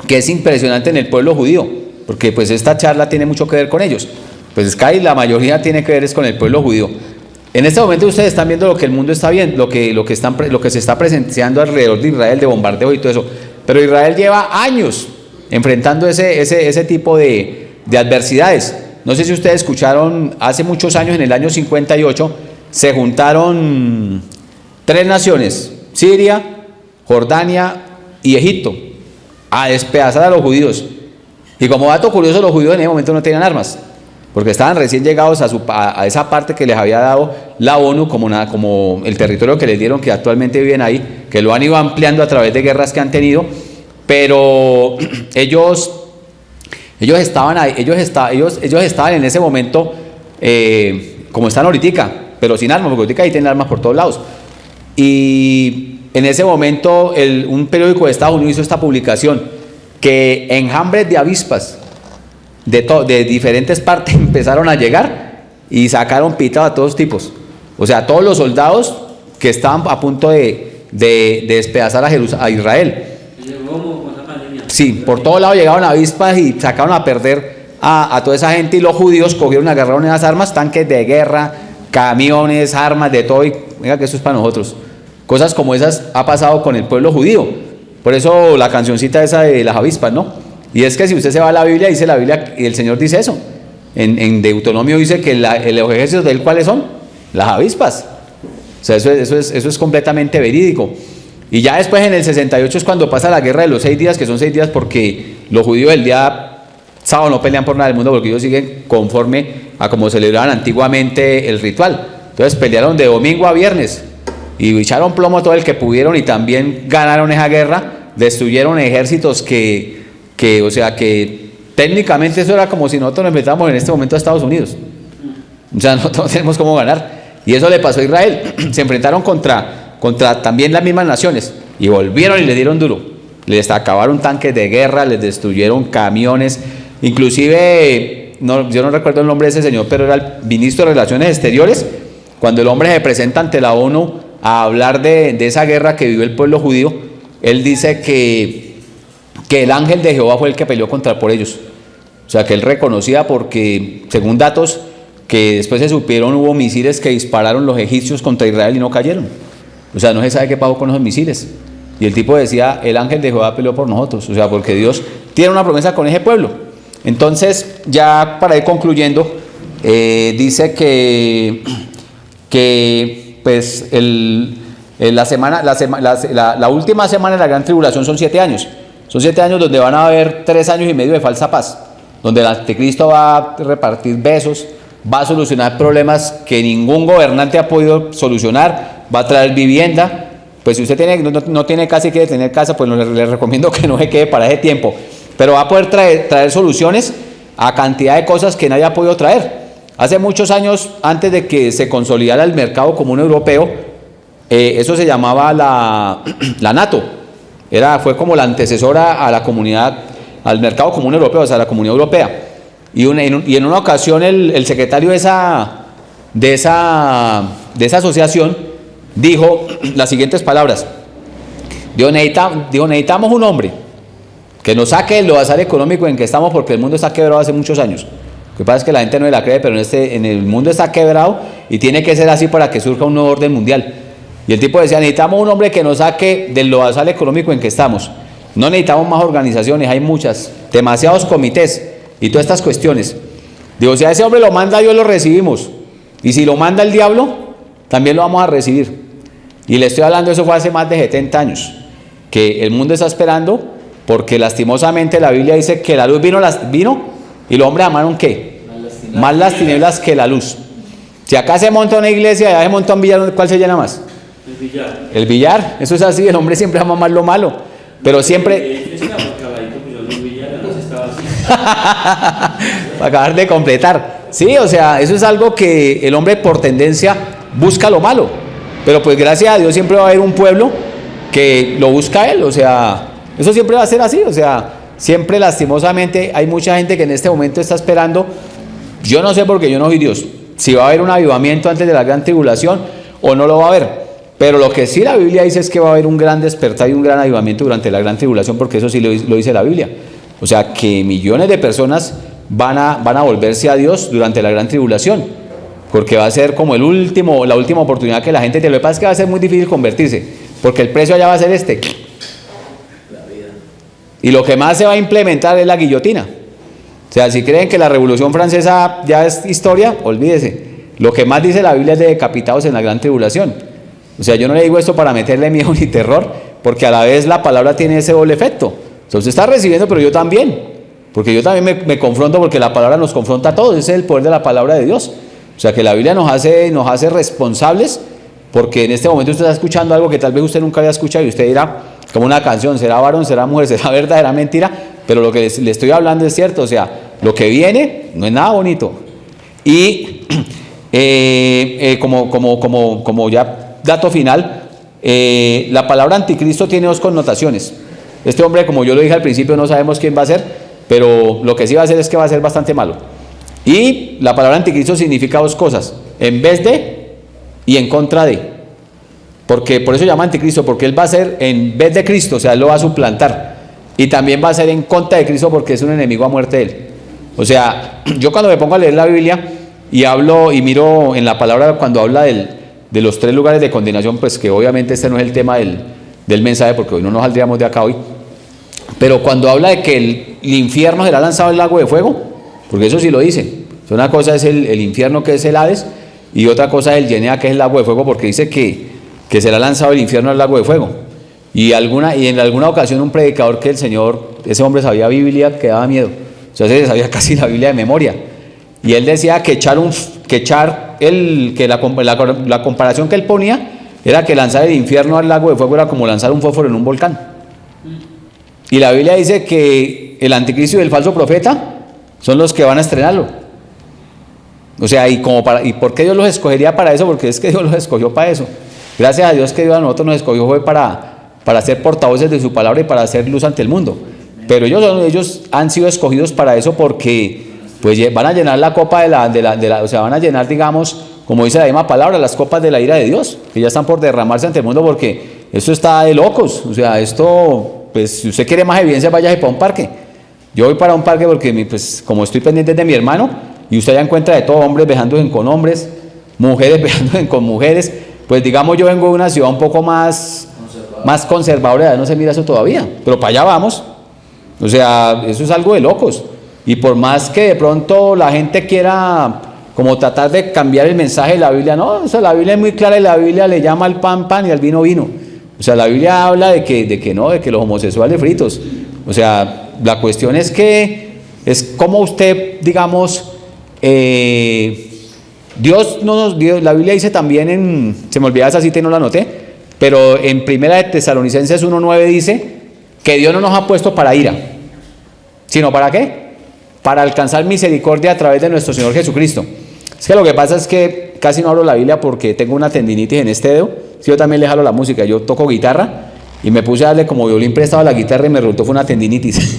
es impresionante en el pueblo judío, porque pues esta charla tiene mucho que ver con ellos. Pues es que la mayoría tiene que ver es con el pueblo judío. En este momento ustedes están viendo lo que el mundo está viendo, lo que se está presenciando alrededor de Israel, de bombardeo y todo eso. Pero Israel lleva años enfrentando ese tipo de adversidades. No sé si ustedes escucharon, hace muchos años, en el año 58, se juntaron 3 naciones, Siria, Jordania y Egipto, a despedazar a los judíos. Y como dato curioso, los judíos en ese momento no tenían armas, porque estaban recién llegados a esa parte que les había dado la ONU como el territorio que les dieron, que actualmente viven ahí, que lo han ido ampliando a través de guerras que han tenido. Pero ellos estaban en ese momento como están ahorita, pero sin armas, porque ahorita ahí tienen armas por todos lados. Y en ese momento un periódico de Estados Unidos hizo esta publicación, que enjambres de avispas de diferentes partes empezaron a llegar y sacaron pitados a todos tipos. O sea, todos los soldados que estaban a punto de despedazar a Israel. Sí, por todos lados llegaron avispas y sacaron a perder a toda esa gente, y los judíos cogieron, agarraron esas armas, tanques de guerra, camiones, armas, de todo, y venga que eso es para nosotros. Cosas como esas ha pasado con el pueblo judío. Por eso la cancioncita esa de las avispas, ¿no? Y es que si usted se va a la Biblia, dice la Biblia, y el Señor dice eso. En Deuteronomio dice que los ejércitos de él, ¿cuáles son? Las avispas. O sea, eso es completamente verídico. Y ya después en el 68 es cuando pasa la guerra de los 6 días, que son 6 días porque los judíos el día sábado no pelean por nada del mundo, porque ellos siguen conforme a como celebraban antiguamente el ritual. Entonces pelearon de domingo a viernes y echaron plomo todo el que pudieron, y también ganaron esa guerra, destruyeron ejércitos que técnicamente eso era como si nosotros nos enfrentáramos en este momento a Estados Unidos. O sea, nosotros no tenemos cómo ganar. Y eso le pasó a Israel. Se enfrentaron contra también las mismas naciones y volvieron y le dieron duro. Les acabaron tanques de guerra, les destruyeron camiones. Inclusive, yo no recuerdo el nombre de ese señor, pero era el ministro de Relaciones Exteriores. Cuando el hombre se presenta ante la ONU a hablar de esa guerra que vivió el pueblo judío, él dice que el ángel de Jehová fue el que peleó por ellos. O sea, que él reconocía, porque según datos que después se supieron, hubo misiles que dispararon los egipcios contra Israel y no cayeron. O sea, no se sabe qué pasó con esos misiles. Y el tipo decía, el ángel de Jehová peleó por nosotros. O sea, porque Dios tiene una promesa con ese pueblo. Entonces, ya para ir concluyendo, dice que pues la última semana de la gran tribulación son 7 años. Son 7 años donde van a haber 3 años y medio de falsa paz, donde el anticristo va a repartir besos, va a solucionar problemas que ningún gobernante ha podido solucionar, va a traer vivienda. Pues si usted no tiene casa y quiere tener casa, pues le recomiendo que no se quede para ese tiempo. Pero va a poder traer soluciones a cantidad de cosas que nadie ha podido traer. Hace muchos años, antes de que se consolidara el mercado común europeo, eso se llamaba la NATO. Fue como la antecesora a la comunidad, al mercado común europeo, o sea, a la comunidad europea. Y en una ocasión el secretario de esa asociación dijo las siguientes palabras. Dijo, necesitamos un hombre que nos saque del lodazal económico en que estamos, porque el mundo está quebrado hace muchos años. Lo que pasa es que la gente no se la cree, pero en el mundo está quebrado y tiene que ser así para que surja un nuevo orden mundial. Y el tipo decía, necesitamos un hombre que nos saque del lodazal económico en que estamos. No necesitamos más organizaciones, hay muchas, demasiados comités y todas estas cuestiones. Digo, si a ese hombre lo manda Dios, lo recibimos. Y si lo manda el diablo, también lo vamos a recibir. Y le estoy hablando, eso fue hace más de 70 años, que el mundo está esperando, porque lastimosamente la Biblia dice que la luz vino y los hombres amaron ¿qué? Más las tinieblas que la luz. Si acá se monta una iglesia y allá se monta un billar, ¿cuál se llena más? El billar. El billar, eso es así, el hombre siempre ama más lo malo, pero siempre... Para acabar de completar. Sí, o sea, eso es algo que el hombre por tendencia busca lo malo, pero pues gracias a Dios siempre va a haber un pueblo que lo busca a él, o sea, eso siempre va a ser así, o sea, siempre lastimosamente hay mucha gente que en este momento está esperando. Yo no sé, porque yo no soy Dios, si va a haber un avivamiento antes de la gran tribulación o no lo va a haber, pero lo que sí la Biblia dice es que va a haber un gran despertar y un gran avivamiento durante la gran tribulación, porque eso sí lo dice la Biblia. O sea, que millones de personas van a volverse a Dios durante la gran tribulación, porque va a ser como la última oportunidad que la gente tiene. Lo que pasa es que va a ser muy difícil convertirse, porque el precio allá va a ser y lo que más se va a implementar es la guillotina. O sea, si creen que la Revolución Francesa ya es historia, olvídese. Lo que más dice la Biblia es de decapitados en la gran tribulación. O sea, yo no le digo esto para meterle miedo ni terror, porque a la vez la palabra tiene ese doble efecto. Entonces está recibiendo, pero yo también, porque yo también me confronto, porque la palabra nos confronta a todos. Ese es el poder de la palabra de Dios. O sea, que la Biblia nos hace responsables, porque en este momento usted está escuchando algo que tal vez usted nunca había escuchado y usted dirá, como una canción, será varón, será mujer, será verdad, será mentira, pero lo que le estoy hablando es cierto. O sea, lo que viene no es nada bonito. Y como ya dato final, la palabra anticristo tiene 2 connotaciones. Este hombre, como yo lo dije al principio, no sabemos quién va a ser, pero lo que sí va a ser es que va a ser bastante malo. Y la palabra anticristo significa 2 cosas: en vez de y en contra de. Porque por eso se llama anticristo, porque él va a ser en vez de Cristo, o sea, él lo va a suplantar. Y también va a ser en contra de Cristo, porque es un enemigo a muerte de él. O sea, yo cuando me pongo a leer la Biblia y hablo y miro en la palabra, cuando habla de los 3 lugares de condenación, pues que obviamente este no es el tema del mensaje, porque hoy no nos saldríamos de acá hoy. Pero cuando habla de que el infierno será lanzado al lago de fuego, porque eso sí lo dice. Una cosa es el infierno, que es el Hades, y otra cosa es el Yenea, que es el lago de fuego, porque dice que será lanzado el infierno al lago de fuego. Y en alguna ocasión un predicador que ese hombre sabía Biblia, que daba miedo. O sea, se sabía casi la Biblia de memoria. Y él decía que la comparación que él ponía era que lanzar el infierno al lago de fuego era como lanzar un fósforo en un volcán. Y la Biblia dice que el anticristo y el falso profeta son los que van a estrenarlo. O sea, ¿y por qué Dios los escogería para eso? Porque es que Dios los escogió para eso. Gracias a Dios que Dios a nosotros nos escogió fue para ser portavoces de su palabra y para hacer luz ante el mundo. Pero ellos han sido escogidos para eso, porque pues van a llenar la copa o sea, van a llenar, digamos, como dice la misma palabra, las copas de la ira de Dios, que ya están por derramarse ante el mundo, porque esto está de locos. O sea, esto, pues si usted quiere más evidencia, váyase para un parque. Yo voy para un parque porque, pues, como estoy pendiente de mi hermano, y usted ya encuentra de todo, hombres bejándose con hombres, mujeres bejándose con mujeres. Pues digamos, yo vengo de una ciudad un poco más conservadora, no se mira eso todavía, pero para allá vamos. O sea, eso es algo de locos. Y por más que de pronto la gente quiera como tratar de cambiar el mensaje de la Biblia, no, o sea, la Biblia es muy clara y la Biblia le llama al pan pan y al vino vino. O sea, la Biblia habla de que los homosexuales fritos. O sea, la cuestión es que es como usted, digamos, Dios, la Biblia dice también se me olvidaba esa cita y no la anoté, pero en Primera de Tesalonicenses 1:9 dice que Dios no nos ha puesto para ira, sino ¿para qué? Para alcanzar misericordia a través de nuestro Señor Jesucristo. Es que lo que pasa es que casi no hablo la Biblia porque tengo una tendinitis en este dedo. Sí, yo también le jalo la música, yo toco guitarra y me puse a darle como violín prestado a la guitarra y me resultó fue una tendinitis.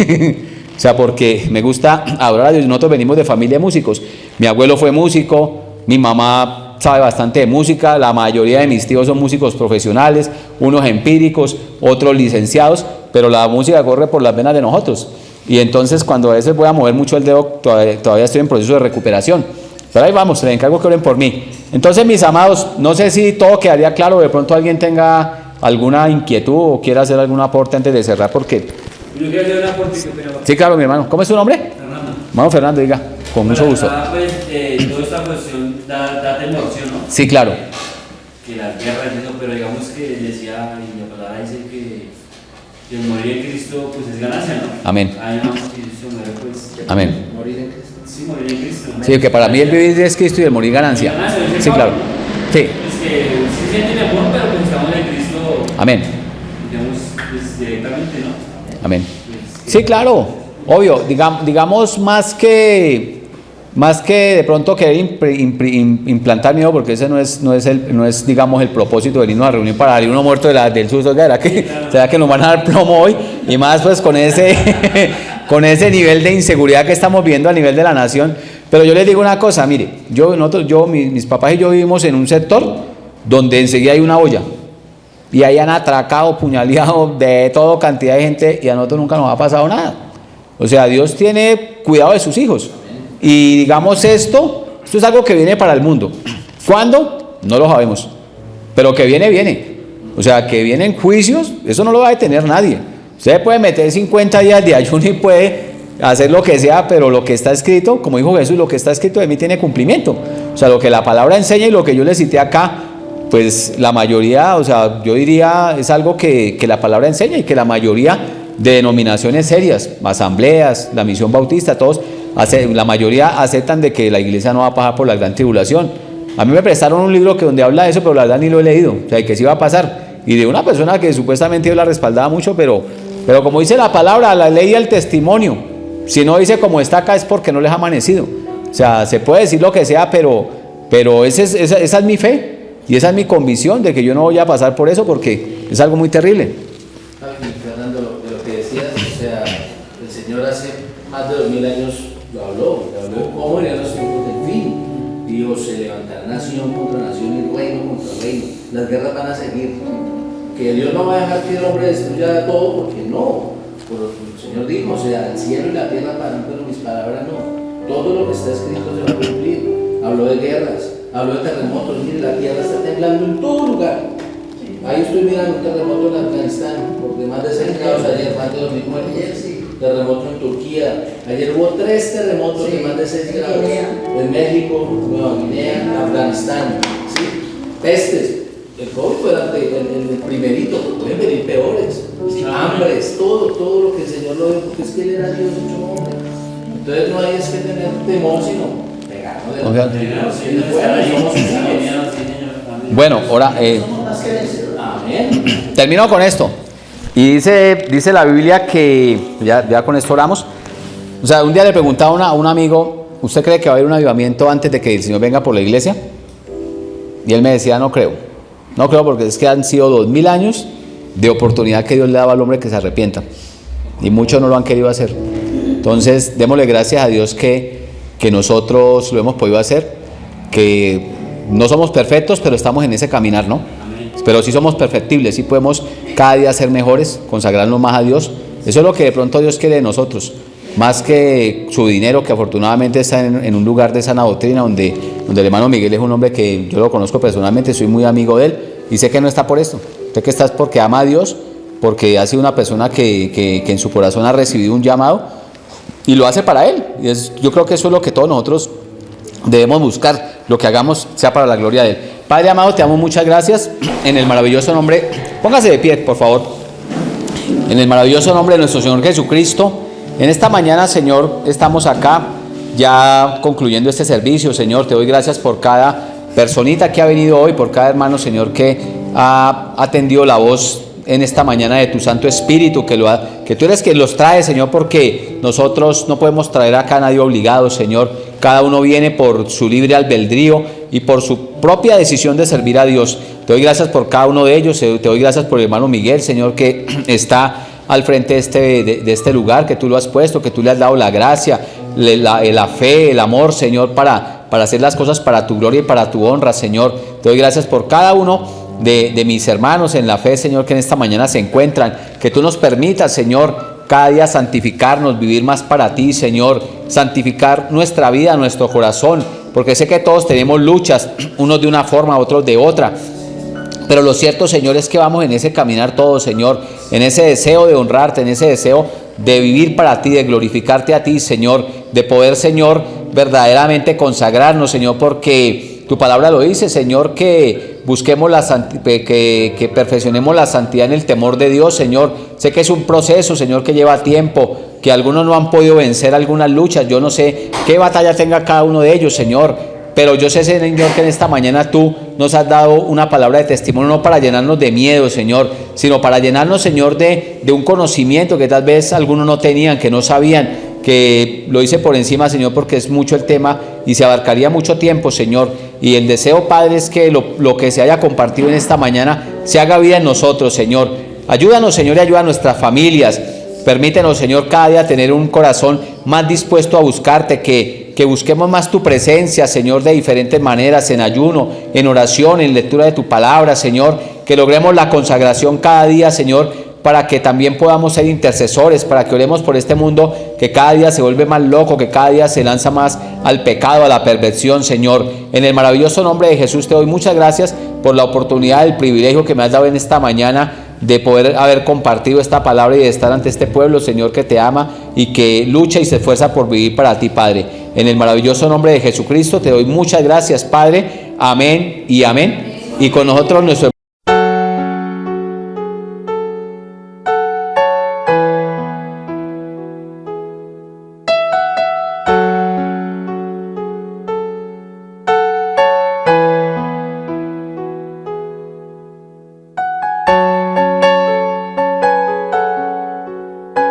O sea, porque me gusta adorar a Dios. Nosotros venimos de familia de músicos. Mi abuelo fue músico, mi mamá sabe bastante de música, la mayoría de mis tíos son músicos profesionales, unos empíricos, otros licenciados, pero la música corre por las venas de nosotros. Y entonces cuando a veces voy a mover mucho el dedo, todavía estoy en proceso de recuperación. Pero ahí vamos, les encargo que oren por mí. Entonces, mis amados, no sé si todo quedaría claro, de pronto alguien tenga alguna inquietud o quiera hacer algún aporte antes de cerrar, porque... Yo quiero hacer un aporte, pero... Sí, claro, mi hermano. ¿Cómo es su nombre? Fernando. Hermano Fernando, diga, con mucho gusto. Pues, toda esta cuestión da temor, ¿sí o no? Sí, claro. Que las guerras y eso, pero digamos que decía, y la palabra dice que el morir en Cristo pues es ganancia, ¿no? Amén. Ahí vamos, si se muere, pues... Amén. Morir en Cristo. Sí, morir en Cristo. Sí, que para mí el vivir es Cristo y el morir ganancia. Sí, claro. Sí. Es que sí siente temor, pero pues estamos en Cristo. Amén. Digamos, pues directamente, ¿no? Amén. Sí, claro, obvio, digamos más que de pronto querer implantar miedo, porque ese no es digamos el propósito de irnos a reunir para salir uno muerto del susto. ¿Será que nos van a dar plomo hoy? Y más pues con ese nivel de inseguridad que estamos viendo a nivel de la nación. Pero yo les digo una cosa, mire, mis papás y yo vivimos en un sector donde enseguida hay una olla. Y ahí han atracado, puñaleado de toda cantidad de gente y a nosotros nunca nos ha pasado nada. O sea, Dios tiene cuidado de sus hijos. Y digamos esto es algo que viene para el mundo. ¿Cuándo? No lo sabemos. Pero que viene, viene. O sea, que vienen juicios, eso no lo va a detener nadie. Usted puede meter 50 días de ayuno y puede hacer lo que sea, pero lo que está escrito, como dijo Jesús, lo que está escrito de mí tiene cumplimiento. O sea, lo que la palabra enseña y lo que yo le cité acá, pues la mayoría, o sea, yo diría es algo que la palabra enseña y que la mayoría de denominaciones serias, asambleas, la misión bautista, todos, la mayoría aceptan de que la iglesia no va a pasar por la gran tribulación. A mí me prestaron un libro donde habla de eso, pero la verdad ni lo he leído, o sea, que sí va a pasar, y de una persona que supuestamente Dios la respaldaba mucho, pero como dice la palabra, la ley y el testimonio, si no dice como está acá es porque no les ha amanecido. O sea, se puede decir lo que sea, pero esa es mi fe. Y esa es mi convicción de que yo no voy a pasar por eso porque es algo muy terrible. Fernando, de lo que decías, o sea, el Señor hace más de 2000 años lo habló de cómo eran los tiempos del fin. Dios se levantará nación contra nación y reino contra reino. Las guerras van a seguir. Que Dios no va a dejar que el hombre destruya todo, porque no. Pero el Señor dijo, o sea, el cielo y la tierra paran, pero mis palabras no. Todo lo que está escrito se va a cumplir. Habló de guerras. Habló de terremotos, mire, la tierra está temblando en todo lugar. Ahí estoy mirando un terremoto en Afganistán, por más de 6 grados ayer, más de 2.000 muertos. Terremoto en Turquía. Ayer hubo 3 terremotos de más de 6 grados. En México, Nueva Guinea, Afganistán. ¿Sí? Pestes. El COVID fue el primerito, pueden venir peores. Hambres, todo lo que el Señor lo dio, porque es que Él era Dios hecho hombre. Entonces no hay que tener temor, sino bueno, ahora termino con esto. Y dice la Biblia que, ya con esto oramos. O sea, un día le preguntaba a un amigo, ¿usted cree que va a haber un avivamiento antes de que el Señor venga por la iglesia? Y él me decía, no creo porque es que han sido 2000 años de oportunidad que Dios le daba al hombre que se arrepienta. Y muchos no lo han querido hacer. Entonces, démosle gracias a Dios que nosotros lo hemos podido hacer, que no somos perfectos, pero estamos en ese caminar, ¿no? Amén. Pero sí somos perfectibles, sí podemos cada día ser mejores, consagrarnos más a Dios. Eso es lo que de pronto Dios quiere de nosotros. más que su dinero, que afortunadamente está en un lugar de sana doctrina, donde el hermano Miguel es un hombre que yo lo conozco personalmente, soy muy amigo de él, y sé que no está por esto, sé que está porque ama a Dios, porque ha sido una persona que en su corazón ha recibido un llamado, y lo hace para él. Yo creo que eso es lo que todos nosotros debemos buscar, lo que hagamos sea para la gloria de él. Padre amado, te amo, muchas gracias, en el maravilloso nombre, póngase de pie, por favor, en el maravilloso nombre de nuestro Señor Jesucristo. En esta mañana, Señor, estamos acá ya concluyendo este servicio. Señor, te doy gracias por cada personita que ha venido hoy, por cada hermano, Señor, que ha atendido la voz en esta mañana de tu Santo Espíritu, que tú eres quien los trae, Señor, porque nosotros no podemos traer acá a nadie obligado, Señor. Cada uno viene por su libre albedrío y por su propia decisión de servir a Dios. Te doy gracias por cada uno de ellos. Te doy gracias por el hermano Miguel, Señor, que está al frente de este lugar, que tú lo has puesto, que tú le has dado la gracia, la fe, el amor, Señor, para hacer las cosas para tu gloria y para tu honra, Señor. Te doy gracias por cada uno de mis hermanos en la fe, Señor, que en esta mañana se encuentran. Que tú nos permitas, Señor, cada día santificarnos, vivir más para ti, Señor, santificar nuestra vida, nuestro corazón, porque sé que todos tenemos luchas, unos de una forma, otros de otra, pero lo cierto, Señor, es que vamos en ese caminar todos, Señor, en ese deseo de honrarte, en ese deseo de vivir para ti, de glorificarte a ti, Señor, de poder, Señor, verdaderamente consagrarnos, Señor, porque tu palabra lo dice, Señor, que busquemos que perfeccionemos la santidad en el temor de Dios, Señor. Sé que es un proceso, Señor, que lleva tiempo, que algunos no han podido vencer algunas luchas. Yo no sé qué batalla tenga cada uno de ellos, Señor, pero yo sé, Señor, que en esta mañana tú nos has dado una palabra de testimonio, no para llenarnos de miedo, Señor, sino para llenarnos, Señor, de un conocimiento que tal vez algunos no tenían, que no sabían, que lo hice por encima, Señor, porque es mucho el tema y se abarcaría mucho tiempo, Señor. Y el deseo, Padre, es que lo que se haya compartido en esta mañana se haga vida en nosotros, Señor. Ayúdanos, Señor, y ayuda a nuestras familias. Permítenos, Señor, cada día tener un corazón más dispuesto a buscarte, que busquemos más tu presencia, Señor, de diferentes maneras, en ayuno, en oración, en lectura de tu palabra, Señor. Que logremos la consagración cada día, Señor, para que también podamos ser intercesores, para que oremos por este mundo que cada día se vuelve más loco, que cada día se lanza más al pecado, a la perversión, Señor. En el maravilloso nombre de Jesús te doy muchas gracias por la oportunidad, el privilegio que me has dado en esta mañana de poder haber compartido esta palabra y de estar ante este pueblo, Señor, que te ama y que lucha y se esfuerza por vivir para ti, Padre. En el maravilloso nombre de Jesucristo te doy muchas gracias, Padre. Amén y amén. Y con nosotros nuestro